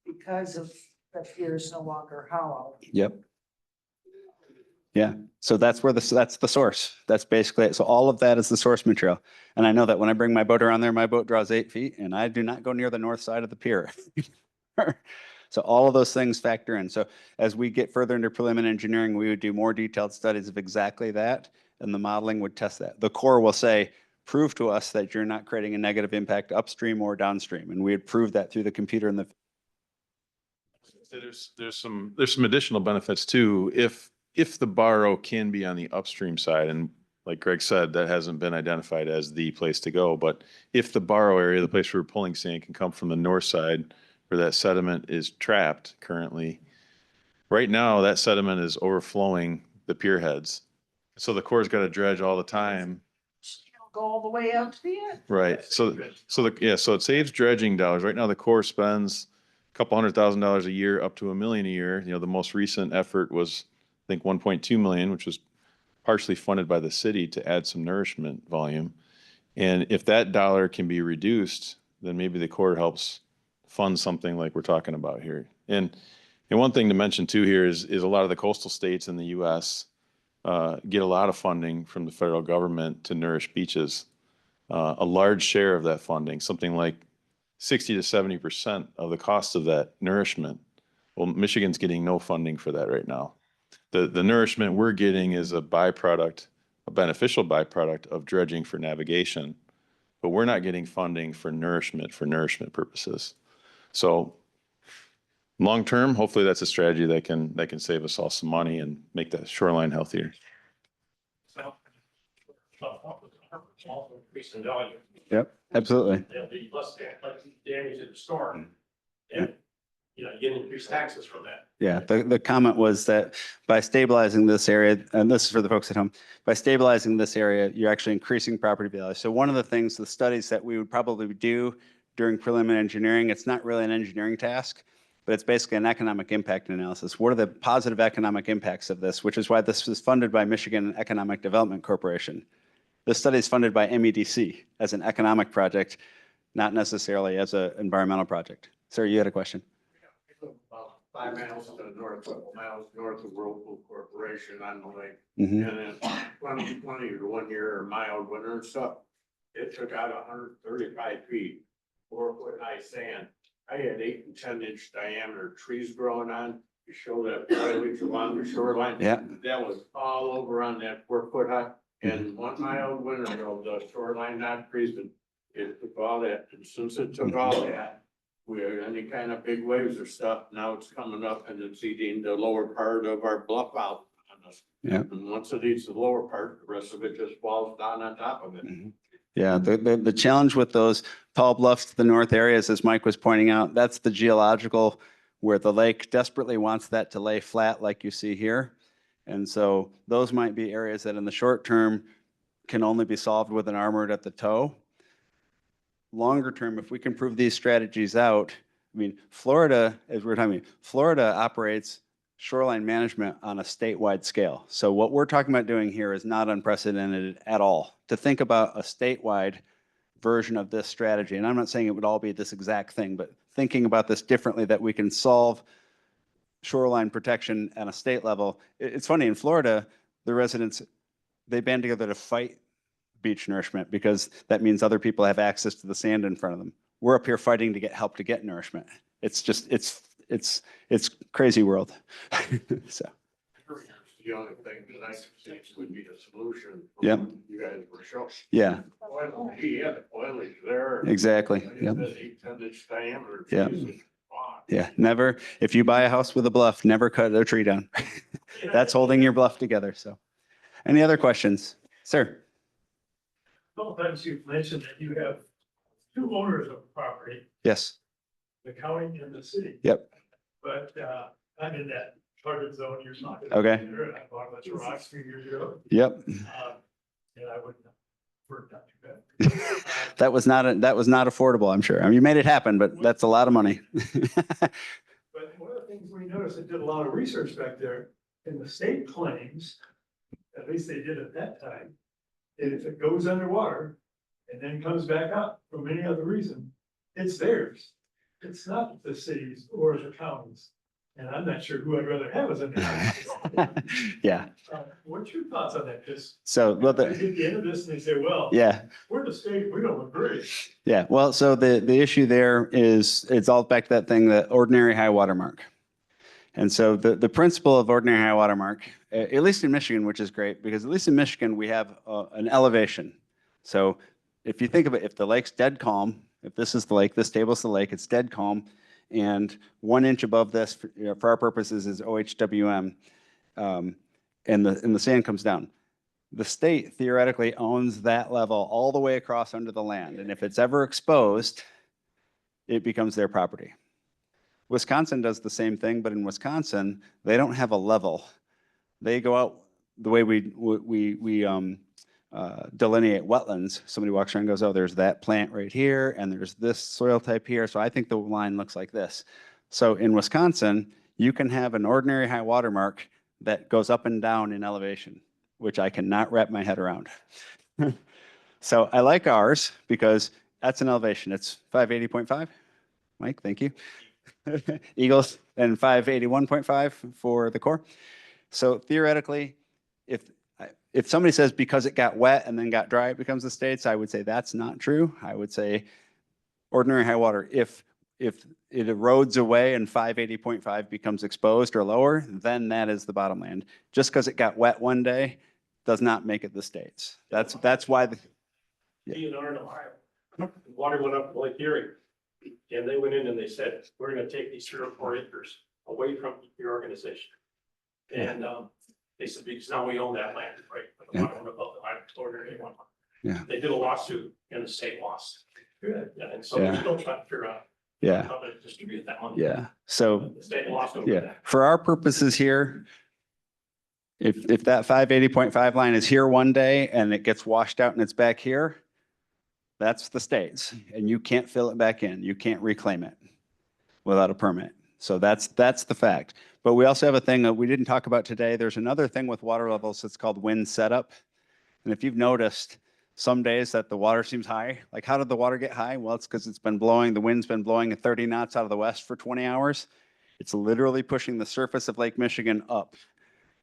because of the pier is no longer hollow. Yep. Yeah. So that's where that's the source. That's basically it. So all of that is the source material. And I know that when I bring my boat around there, my boat draws 8 feet and I do not go near the north side of the pier. So all of those things factor in. So as we get further into preliminary engineering, we would do more detailed studies of exactly that. And the modeling would test that. The Corps will say, prove to us that you're not creating a negative impact upstream or downstream. And we would prove that through the computer and the. There's some additional benefits too. If the borrow can be on the upstream side, and like Greg said, that hasn't been identified as the place to go. But if the borrow area, the place where we're pulling sand, can come from the north side where that sediment is trapped currently, right now that sediment is overflowing the pier heads. So the Corps got to dredge all the time. Go all the way out to the end. Right. So it saves dredging dollars. Right now the Corps spends a couple $100,000 a year up to $1 million a year. You know, the most recent effort was, I think, 1.2 million, which was partially funded by the city to add some nourishment volume. And if that dollar can be reduced, then maybe the Corps helps fund something like we're talking about here. And one thing to mention too here is a lot of the coastal states in the U.S. Get a lot of funding from the federal government to nourish beaches. A large share of that funding, something like 60 to 70% of the cost of that nourishment. Well, Michigan's getting no funding for that right now. The nourishment we're getting is a byproduct, a beneficial byproduct of dredging for navigation, but we're not getting funding for nourishment purposes. So long term, hopefully that's a strategy that can save us all some money and make the shoreline healthier. Increase in value. Yep, absolutely. There'll be less damage in the storm. And, you get increased taxes from that. Yeah, the comment was that by stabilizing this area, and this is for the folks at home, by stabilizing this area, you're actually increasing property value. So one of the things, the studies that we would probably do during preliminary engineering, it's not really an engineering task, but it's basically an economic impact analysis. What are the positive economic impacts of this? Which is why this was funded by Michigan Economic Development Corporation. This study is funded by MEDC as an economic project, not necessarily as an environmental project. Sir, you had a question? About 5 miles to the north, couple miles north of Whirlpool Corporation on the lake. Mhm. And then 2020 or 1 year or mild winter and stuff, it took out 135 feet, 4-foot high sand. I had 8 and 10 inch diameter trees growing on to show that foliage along the shoreline. Yeah. That was all over on that 4-foot high. And 1 mild winter, the shoreline not freezing, it took all that. And since it took all that, we had any kind of big waves or stuff, now it's coming up and it's eating the lower part of our bluff out on us. Yeah. And once it eats the lower part, the rest of it just falls down on top of it. Yeah, the challenge with those tall bluffs to the north areas, as Mike was pointing out, that's the geological where the lake desperately wants that to lay flat like you see here. And so those might be areas that in the short term can only be solved with an armored at the toe. Longer term, if we can prove these strategies out, I mean, Florida, as we're talking, Florida operates shoreline management on a statewide scale. So what we're talking about doing here is not unprecedented at all. To think about a statewide version of this strategy, and I'm not saying it would all be this exact thing, but thinking about this differently, that we can solve shoreline protection at a state level. It's funny, in Florida, the residents, they band together to fight beach nourishment because that means other people have access to the sand in front of them. We're up here fighting to get help to get nourishment. It's just, it's crazy world. So. the only thing that I see would be the solution. Yep. You guys were showing. Yeah, Oil, yeah, the oilage there. exactly. Yep. 8-10 inch diameter. Yep. Jesus, fuck. Yeah, never, if you buy a house with a bluff, never cut a tree down. That's holding your bluff together, so. Any other questions? Sir? Couple times you've mentioned that you have two owners of property, Yes. the county and the city. Yep. But I'm in that target zone you're talking. Okay. There, and I bought a bunch of rocks a few years ago. Yep. And I wouldn't, worked not too bad. That was not affordable, I'm sure. I mean, you made it happen, but that's a lot of money. But one of the things we noticed, I did a lot of research back there, and the state claims, at least they did at that time, that if it goes underwater and then comes back up for any other reason, it's theirs. It's not the cities or the counties. And I'm not sure who I'd rather have as a. Yeah, What's your thoughts on that? Because so, well, they get to the end of this and they say, well, yeah. we're the state, we don't agree. Yeah, well, so the issue there is, it's all back to that thing, the ordinary high water mark. And so the principle of ordinary high water mark, at least in Michigan, which is great, because at least in Michigan, we have an elevation. So if you think of it, if the lake's dead calm, if this is the lake, this table's the lake, it's dead calm, and 1 inch above this, for our purposes, is OHWM, and the sand comes down. The state theoretically owns that level all the way across under the land. And if it's ever exposed, it becomes their property. Wisconsin does the same thing, but in Wisconsin, they don't have a level. They go out the way we delineate wetlands. Somebody walks around and goes, oh, there's that plant right here, and there's this soil type here. So I think the line looks like this. So in Wisconsin, you can have an ordinary high water mark that goes up and down in elevation, which I cannot wrap my head around. So I like ours because that's an elevation. It's 580.5. Mike, thank you. Eagles, and 581.5 for the core. So theoretically, if somebody says because it got wet and then got dry, it becomes the states, I would say that's not true. I would say ordinary high water, if it erodes away and 580.5 becomes exposed or lower, then that is the bottom land. Just because it got wet one day does not make it the states. That's why the DNR in Ohio, the water went up to Lake Erie. And they went in and they said, we're gonna take these 3 or 4 acres away from your organization. And they said, because now we own that land, right? But the water went above the ordinary one. Yeah. They did a lawsuit and the state lost. Good. Yeah, and so they're still trying to figure out yeah. how to distribute that money. Yeah. So The state lost over yeah, that. for our purposes here, if that 580.5 line is here one day and it gets washed out and it's back here, that's the states, and you can't fill it back in. You can't reclaim it without a permit. So that's the fact. But we also have a thing that we didn't talk about today. There's another thing with water levels that's called wind setup. And if you've noticed some days that the water seems high, like how did the water get high? Well, it's because it's been blowing, the wind's been blowing at 30 knots out of the west for 20 hours. It's literally pushing the surface of Lake Michigan up.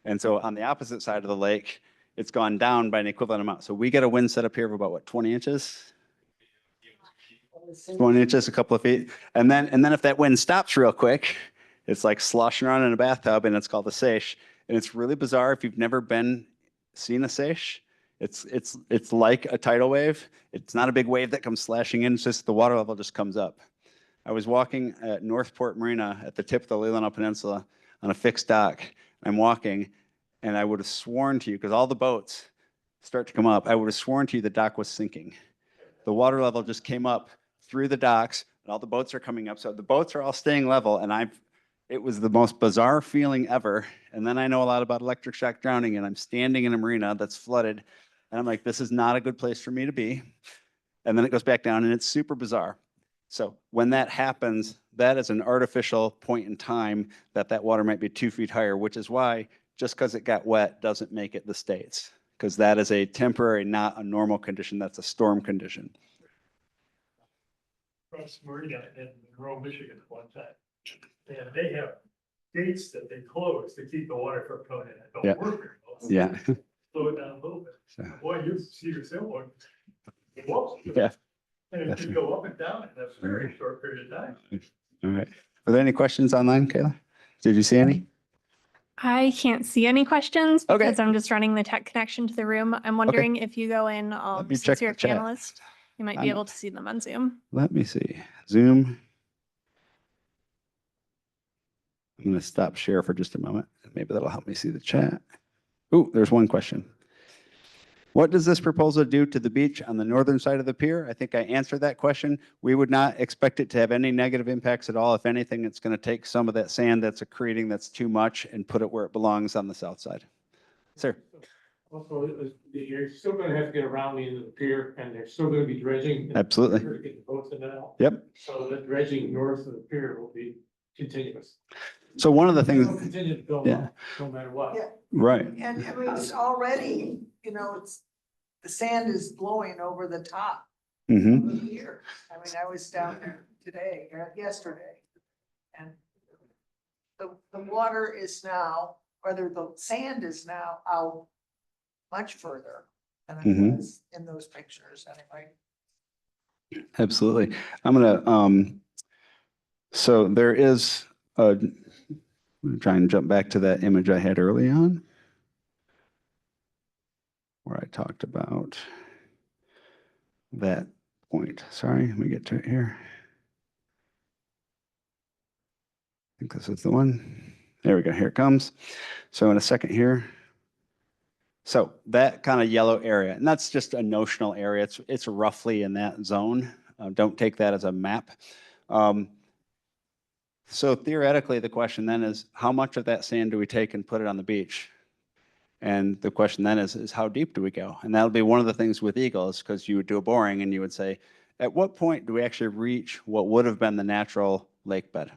And so on the opposite side of the lake, it's gone down by an equivalent amount. So we get a wind setup here of about what, 20 inches? 20 inches, a couple of feet. And then if that wind stops real quick, it's like sloshing around in a bathtub, and it's called a seiche. And it's really bizarre if you've never seen a seiche. It's like a tidal wave. It's not a big wave that comes slashing in. It's just the water level just comes up. I was walking at Northport Marina at the tip of the Leelanau Peninsula on a fixed dock. I'm walking, and I would have sworn to you, because all the boats start to come up, I would have sworn to you the dock was sinking. The water level just came up through the docks, and all the boats are coming up. So the boats are all staying level, and it was the most bizarre feeling ever. And then I know a lot about electric shock drowning, and I'm standing in a marina that's flooded, and I'm like, this is not a good place for me to be. And then it goes back down, and it's super bizarre. So when that happens, that is an artificial point in time that water might be 2 feet higher, which is why just because it got wet doesn't make it the states, because that is a temporary, not a normal condition. That's a storm condition. Across Marina in Monroe, Michigan at one time. And they have gates that they close to keep the water from coming in. It Yeah. don't work very well. Yeah. Slow it down a little bit. So, Boy, you see your sailboat. It whoops. yeah. And it can go up and down in a very short period of time. All right. Are there any questions online, Kayla? Did you see any? I can't see any questions Okay. because I'm just running the tech connection to the room. I'm wondering if you go in, me check since you're a the chat. panelist, you might be I'm- able to see them on Zoom. Let me see. Zoom. I'm going to stop share for just a moment. Maybe that'll help me see the chat. Oh, there's one question. What does this proposal do to the beach on the northern side of the pier? I think I answered that question. We would not expect it to have any negative impacts at all. If anything, it's going to take some of that sand that's accreting that's too much and put it where it belongs on the south side. Sir. Also, you're still gonna have to get around the end of the pier and there's still gonna be dredging. Absolutely. To get the boats in and out. Yep. So the dredging north of the pier will be continuous. So one of the It'll things, continue to build yeah. up, no matter what. Yeah. right. And I mean, it's already, you know, it's, the sand is blowing over the top Hmm. of the pier. I mean, I was down there today, or yesterday. And the water is now, whether the sand is now out much further than it Mhm. was in those pictures anyway. Absolutely. I'm gonna, so there is I'm gonna try and jump back to that image I had early on, where I talked about that point. Sorry, let me get to it here. I think this is the one. There we go. Here it comes. So in a second here. So that kind of yellow area, and that's just a notional area. It's roughly in that zone. Don't take that as a map. So theoretically, the question then is, how much of that sand do we take and put it on the beach? And the question then is how deep do we go? And that'll be one of the things with Eagle, is because you would do a boring and you would say, at what point do we actually reach what would have been the natural lake bed?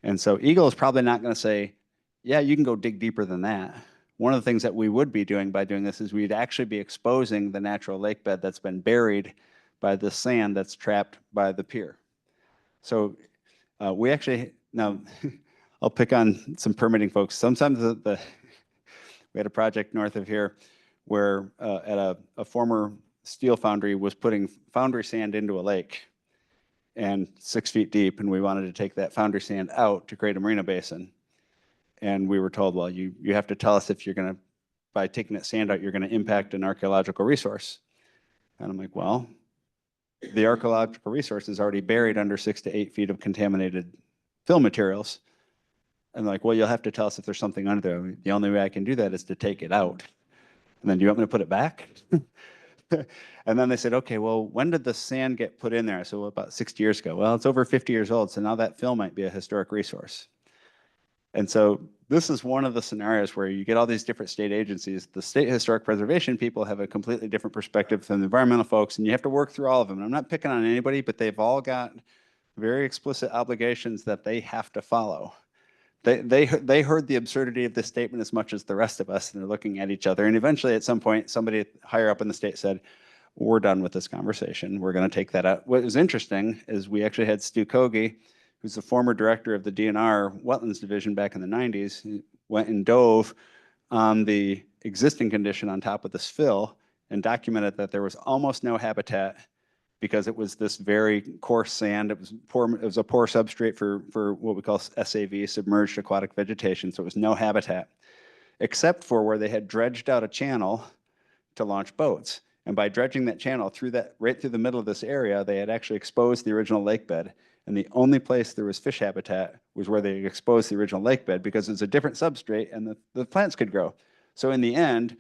And so Eagle is probably not going to say, yeah, you can go dig deeper than that. One of the things that we would be doing by doing this is we'd actually be exposing the natural lake bed that's been buried by the sand that's trapped by the pier. So we actually, now I'll pick on some permitting folks. Sometimes we had a project north of here where at a former steel foundry was putting foundry sand into a lake and 6 feet deep, and we wanted to take that foundry sand out to create a marina basin. And we were told, well, you have to tell us if you're going to, by taking that sand out, you're going to impact an archaeological resource. And I'm like, well, the archaeological resource is already buried under 6 to 8 feet of contaminated fill materials. And like, well, you'll have to tell us if there's something under there. The only way I can do that is to take it out. And then do you want me to put it back? And then they said, okay, well, when did the sand get put in there? I said, well, about 60 years ago. Well, it's over 50 years old. So now that fill might be a historic resource. And so this is one of the scenarios where you get all these different state agencies. The state historic preservation people have a completely different perspective than the environmental folks, and you have to work through all of them. And I'm not picking on anybody, but they've all got very explicit obligations that they have to follow. They heard the absurdity of this statement as much as the rest of us, and they're looking at each other. And eventually, at some point, somebody higher up in the state said, we're done with this conversation. We're going to take that out. What was interesting is we actually had Stu Kogi, who's the former director of the DNR Wetlands Division back in the 90s, he went and dove on the existing condition on top of this fill and documented that there was almost no habitat because it was this very coarse sand. It was a poor substrate for what we call SAV, submerged aquatic vegetation. So it was no habitat, except for where they had dredged out a channel to launch boats. And by dredging that channel right through the middle of this area, they had actually exposed the original lake bed. And the only place there was fish habitat was where they exposed the original lake bed because it's a different substrate and the plants could grow. So in the end,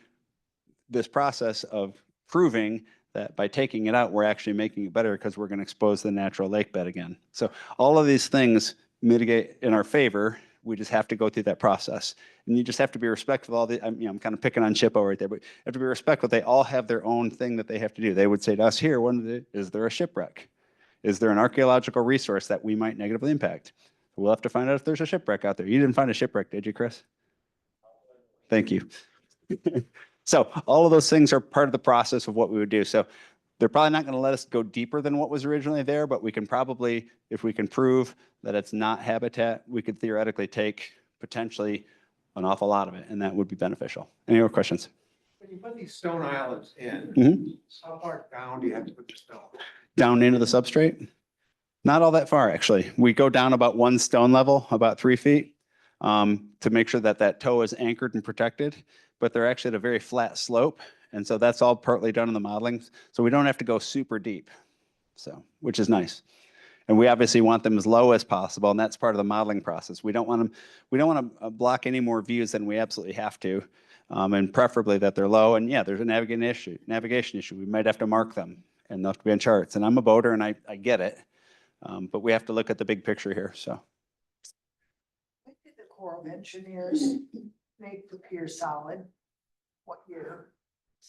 this process of proving that by taking it out, we're actually making it better because we're going to expose the natural lake bed again. So all of these things mitigate in our favor. We just have to go through that process. And you just have to be respectful of all the, I'm kind of picking on Chippo right there, but you have to be respectful. They all have their own thing that they have to do. They would say to us here, is there a shipwreck? Is there an archaeological resource that we might negatively impact? We'll have to find out if there's a shipwreck out there. You didn't find a shipwreck, did you, Chris? Thank you. So all of those things are part of the process of what we would do. So they're probably not going to let us go deeper than what was originally there, but we can probably, if we can prove that it's not habitat, we could theoretically take potentially an awful lot of it, and that would be beneficial. Any more questions? When you put these stone islands in, Mhm. how far down do you have to put the stone? Down into the substrate? Not all that far, actually. We go down about one stone level, about 3 feet. to make sure that that toe is anchored and protected, but they're actually at a very flat slope. And so that's all partly done in the modeling. So we don't have to go super deep. So, which is nice. And we obviously want them as low as possible, and that's part of the modeling process. We don't want to block any more views than we absolutely have to, and preferably that they're low. And yeah, there's a navigation issue. We might have to mark them, and they'll have to be on charts. And I'm a boater, and I get it, but we have to look at the big picture here. So, When did the Corps of Engineers make the pier solid? What year?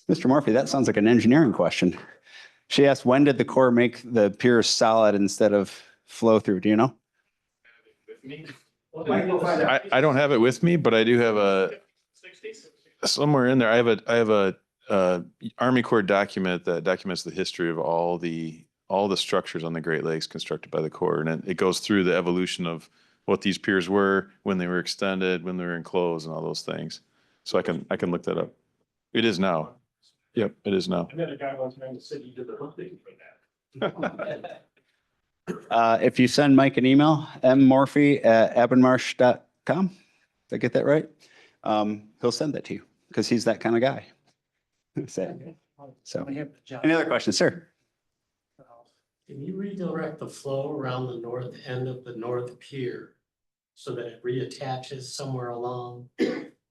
Mr. Murphy, that sounds like an engineering question. She asked, when did the Corps make the piers solid instead of flow through? Do you know? I don't have it with me, but I do have somewhere in there. I have a Army Corps document that documents the history of all the structures on the Great Lakes constructed by the Corps, and it goes through the evolution of what these piers were, when they were extended, when they were enclosed, and all those things. So I can look that up. It is now. Yep, it is now. I met a guy once in the city who did the hunting for that. If you send Mike an email, mmorphy@abernmarsh.com, did I get that right? He'll send that to you because he's that kind of guy. So, any other questions, sir? Can you redirect the flow around the north end of the north pier so that it reattaches somewhere along,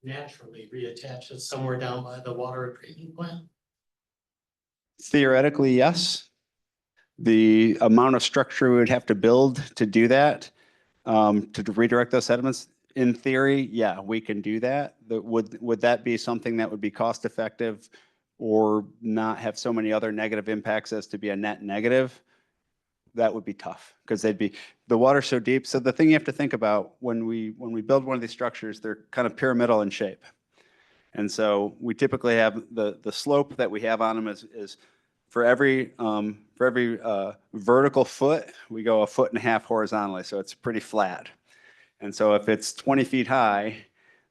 naturally reattaches somewhere down by the water treatment plant? Theoretically, yes. The amount of structure we would have to build to do that, to redirect those sediments, in theory, yeah, we can do that. Would that be something that would be cost effective or not have so many other negative impacts as to be a net negative? That would be tough because the water's so deep. So the thing you have to think about when we build one of these structures, they're kind of pyramidal in shape. And so we typically have the slope that we have on them is for every vertical foot, we go 1.5 feet horizontally. So it's pretty flat. And so if it's 20 feet high,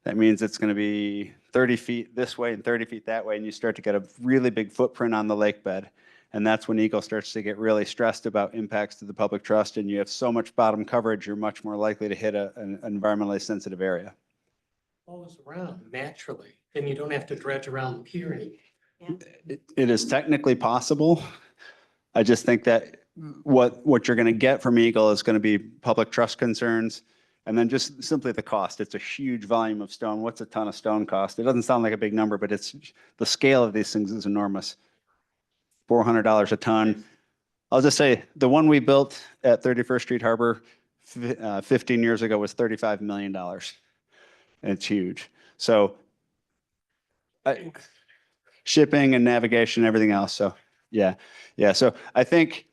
that means it's going to be 30 feet this way and 30 feet that way. And you start to get a really big footprint on the lake bed. And that's when Eagle starts to get really stressed about impacts to the public trust. And you have so much bottom coverage, you're much more likely to hit an environmentally sensitive area. Flows around naturally, then you don't have to dredge around the pier anymore. It is technically possible. I just think that what you're going to get from Eagle is going to be public trust concerns. And then just simply the cost. It's a huge volume of stone. What's a ton of stone cost? It doesn't sound like a big number, but the scale of these things is enormous. $400 a ton. I'll just say the one we built at 31st Street Harbor 15 years ago was $35 million. And it's huge. So shipping and navigation, everything else. So yeah. So I think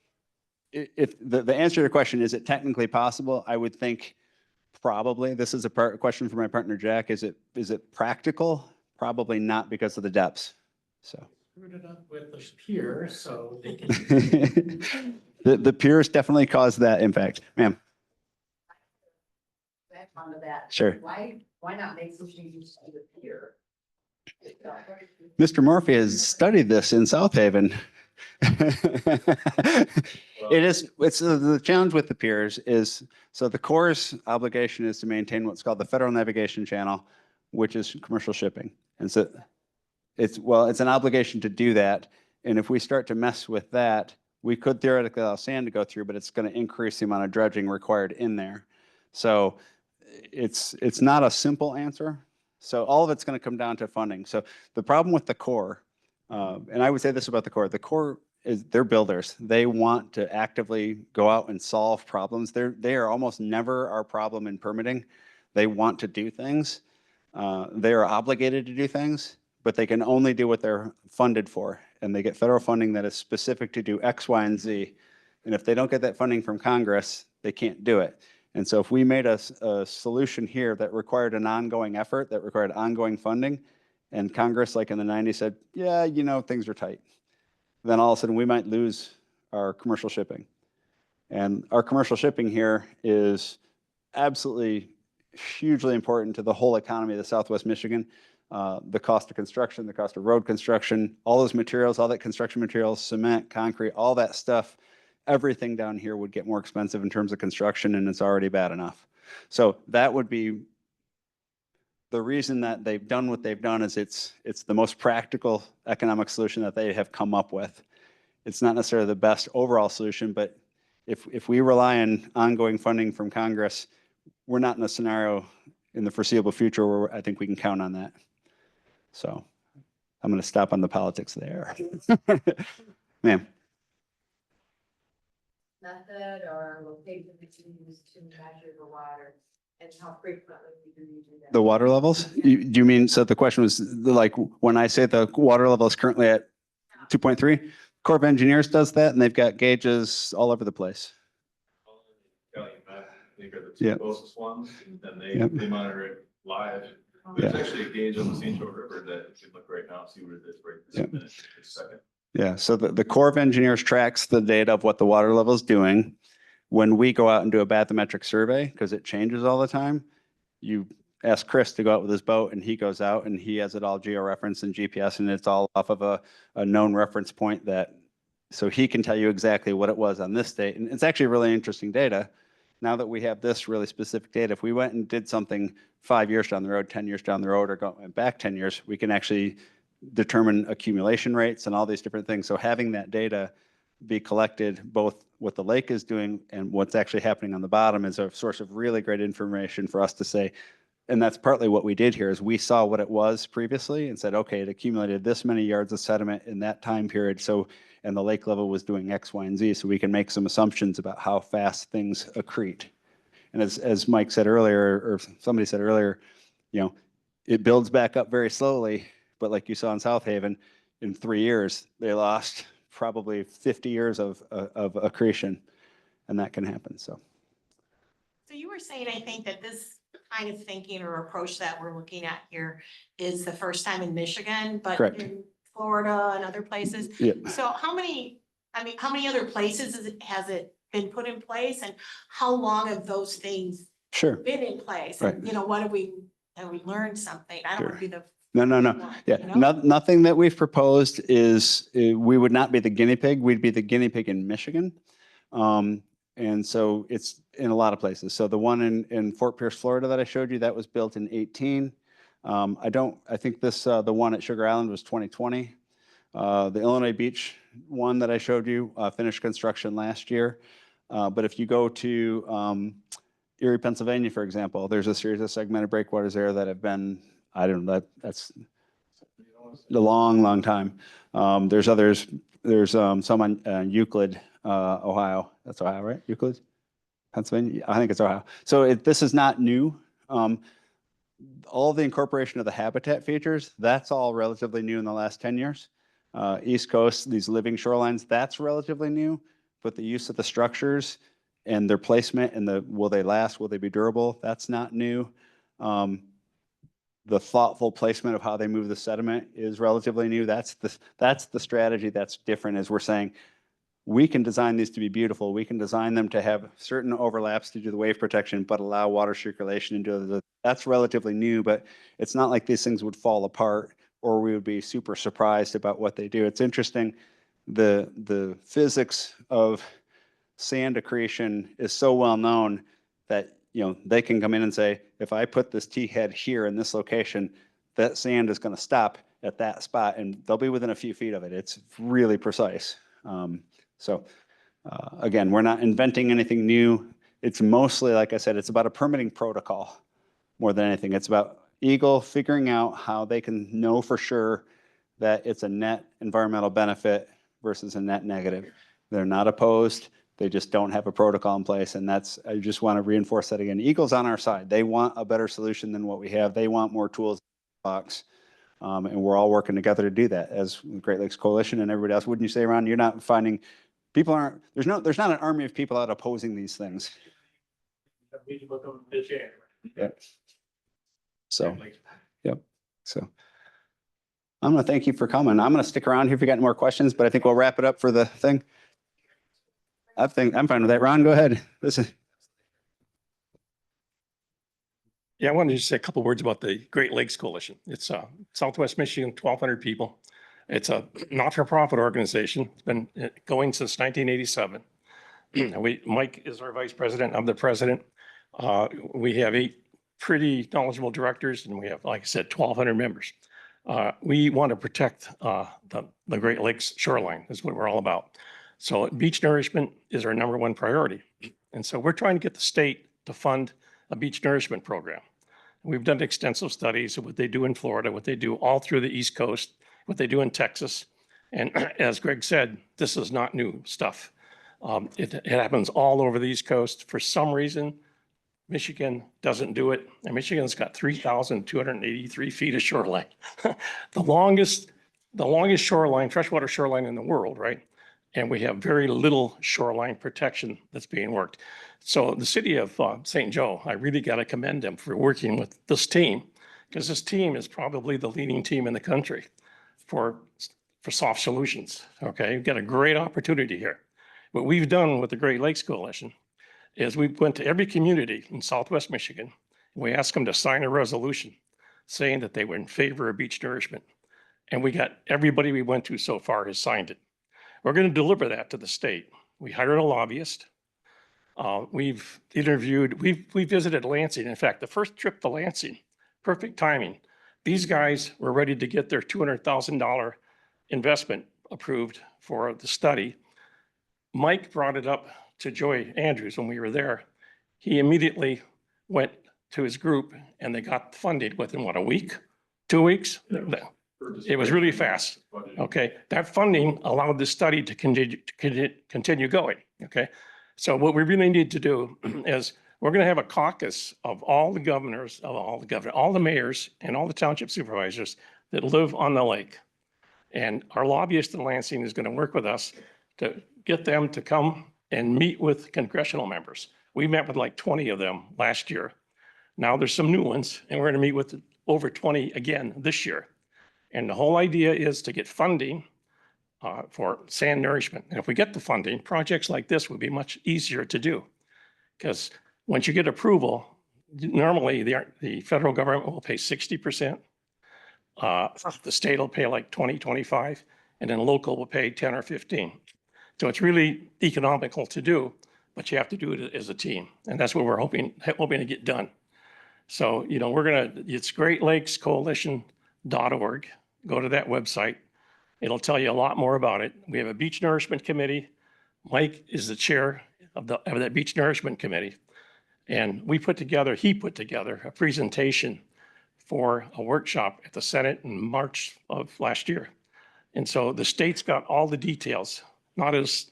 if the answer to your question, is it technically possible? I would think probably. This is a question for my partner, Jack. Is it practical? Probably not because of the depths. So. Screwed it up with the pier, so they can. The piers definitely caused that impact, ma'am. Back onto that. Sure. Why not make some changes to the pier? Mr. Murphy has studied this in South Haven. It's the challenge with the piers is, so the Corps' obligation is to maintain what's called the Federal Navigation Channel, which is commercial shipping. And so it's an obligation to do that. And if we start to mess with that, we could theoretically allow sand to go through, but it's going to increase the amount of dredging required in there. So it's not a simple answer. So all of it's going to come down to funding. So the problem with the Corps, and I would say this about the Corps is they're builders. They want to actively go out and solve problems. They are almost never our problem in permitting. They want to do things. They are obligated to do things, but they can only do what they're funded for. And they get federal funding that is specific to do X, Y, and Z. And if they don't get that funding from Congress, they can't do it. And so if we made a solution here that required an ongoing effort, that required ongoing funding, and Congress, like in the 90s, said, yeah, things are tight, then all of a sudden we might lose our commercial shipping. And our commercial shipping here is absolutely hugely important to the whole economy of the Southwest Michigan. The cost of construction, the cost of road construction, all those materials, all that construction materials, cement, concrete, all that stuff, everything down here would get more expensive in terms of construction, and it's already bad enough. So that would be the reason that they've done what they've done is it's the most practical economic solution that they have come up with. It's not necessarily the best overall solution, but if we rely on ongoing funding from Congress, we're not in a scenario in the foreseeable future where I think we can count on that. So I'm going to stop on the politics there. Ma'am. Method or location that you use to measure the water and how frequently do you do that? The water levels? Do you mean, so the question was like, when I say the water level is currently at 2.3, Corps of Engineers does that and they've got gauges all over the place. I think are the Yeah. two closest ones, and then Yep. they monitor it live. Yeah. There's actually a gauge on the St. Joe River that you can look right now, and see what it is right this Yep. minute, this second. Yeah, so the Corps of Engineers tracks the data of what the water level is doing. When we go out and do a bathymetric survey, because it changes all the time, you ask Chris to go out with his boat and he goes out and he has it all georeferenced and GPS and it's all off of a known reference point that, so he can tell you exactly what it was on this date. And it's actually really interesting data. Now that we have this really specific data, if we went and did something 5 years down the road, 10 years down the road, or going back 10 years, we can actually determine accumulation rates and all these different things. So having that data be collected, both what the lake is doing and what's actually happening on the bottom, is a source of really great information for us to say, and that's partly what we did here, is we saw what it was previously and said, okay, it accumulated this many yards of sediment in that time period. So, and the lake level was doing X, Y, and Z. So we can make some assumptions about how fast things accrete. And as Mike said earlier, or somebody said earlier, it builds back up very slowly. But like you saw in South Haven, in 3 years, they lost probably 50 years of accretion, and that can happen. So you were saying, I think that this kind of thinking or approach that we're looking at here is the first time in Michigan, but Correct. in Florida and other places. Yeah. So how many other places has it been put in place, and how long have those things sure. been in place? Right. And, what have we learned something? I don't want to be the No. Yeah, nothing that we've proposed is, we would not be the guinea pig. We'd be the guinea pig in Michigan. And so it's in a lot of places. So the one in Fort Pierce, Florida that I showed you, that was built in 18. I think this, the one at Sugar Island was 2020. The Illinois Beach one that I showed you, finished construction last year. But if you go to Erie, Pennsylvania, for example, there's a series of segmented breakwaters there that have been, I don't know, that's a long time. There's others, there's some on Euclid, Ohio. That's Ohio, right? Euclid, Pennsylvania? I think it's Ohio. So this is not new. All the incorporation of the habitat features, that's all relatively new in the last 10 years. East Coast, these living shorelines, that's relatively new, but the use of the structures and their placement and will they last, will they be durable, that's not new. The thoughtful placement of how they move the sediment is relatively new. That's the strategy that's different, is we're saying, we can design these to be beautiful. We can design them to have certain overlaps to do the wave protection, but allow water circulation and do that's relatively new, but it's not like these things would fall apart or we would be super surprised about what they do. It's interesting. The physics of sand accretion is so well known that, they can come in and say, if I put this T-head here in this location, that sand is going to stop at that spot and they'll be within a few feet of it. It's really precise. Again, we're not inventing anything new. It's mostly, like I said, it's about a permitting protocol more than anything. It's about Eagle figuring out how they can know for sure that it's a net environmental benefit versus a net negative. They're not opposed. They just don't have a protocol in place. And I just want to reinforce that again. Eagle's on our side. They want a better solution than what we have. They want more tools in the box. And we're all working together to do that as Great Lakes Coalition and everybody else. Wouldn't you say, Ron, you're not finding, there's not an army of people out opposing these things. Yep. So, yep. So I'm going to thank you for coming. I'm going to stick around here if you got any more questions, but I think we'll wrap it up for the thing. I think I'm fine with that. Ron, go ahead. Listen. Yeah, I wanted to say a couple words about the Great Lakes Coalition. It's Southwest Michigan, 1,200 people. It's a not-for-profit organization. It's been going since 1987. Mike is our vice president. I'm the president. We have 8 pretty knowledgeable directors, and we have, like I said, 1,200 members. We want to protect the Great Lakes shoreline, is what we're all about. So beach nourishment is our number one priority. And so we're trying to get the state to fund a beach nourishment program. We've done extensive studies of what they do in Florida, what they do all through the East Coast, what they do in Texas. And as Greg said, this is not new stuff. It happens all over the East Coast. For some reason, Michigan doesn't do it. And Michigan's got 3,283 feet of shoreline. The longest shoreline, freshwater shoreline in the world, right? And we have very little shoreline protection that's being worked. So the city of St. Joe, I really got to commend them for working with this team, because this team is probably the leading team in the country for soft solutions. Okay, we've got a great opportunity here. What we've done with the Great Lakes Coalition is we went to every community in Southwest Michigan. We asked them to sign a resolution saying that they were in favor of beach nourishment. And we got everybody we went to so far has signed it. We're going to deliver that to the state. We hired a lobbyist. We've interviewed, we visited Lansing. In fact, the first trip to Lansing, perfect timing. These guys were ready to get their $200,000 investment approved for the study. Mike brought it up to Joy Andrews when we were there. He immediately went to his group and they got funded within what, a week, 2 weeks? It was really fast. Okay, that funding allowed the study to continue going. Okay, so what we really need to do is we're going to have a caucus of all the governors, all the mayors and all the township supervisors that live on the lake. And our lobbyist in Lansing is going to work with us to get them to come and meet with congressional members. We met with like 20 of them last year. Now there's some new ones, and we're going to meet with over 20 again this year. And the whole idea is to get funding for sand nourishment. And if we get the funding, projects like this would be much easier to do. Because once you get approval, normally the federal government will pay 60%. The state will pay like 20, 25, and then local will pay 10 or 15. So it's really economical to do, but you have to do it as a team. And that's what we're hoping to get done. So, you know, it's GreatLakesCoalition.org. Go to that website. It'll tell you a lot more about it. We have a beach nourishment committee. Mike is the chair of that beach nourishment committee. And he put together a presentation for a workshop at the Senate in March of last year. And so the state's got all the details, not as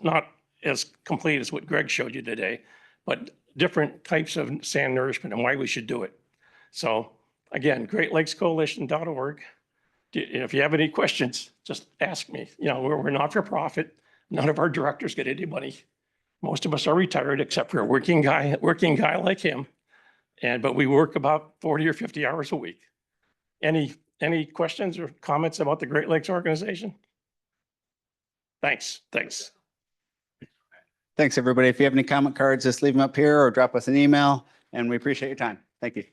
complete as what Greg showed you today, but different types of sand nourishment and why we should do it. So again, GreatLakesCoalition.org. If you have any questions, just ask me. You know, we're not for profit. None of our directors get any money. Most of us are retired, except for a working guy like him. But we work about 40 or 50 hours a week. Any questions or comments about the Great Lakes organization? Thanks. Thanks, everybody. If you have any comment cards, just leave them up here or drop us an email, and we appreciate your time. Thank you.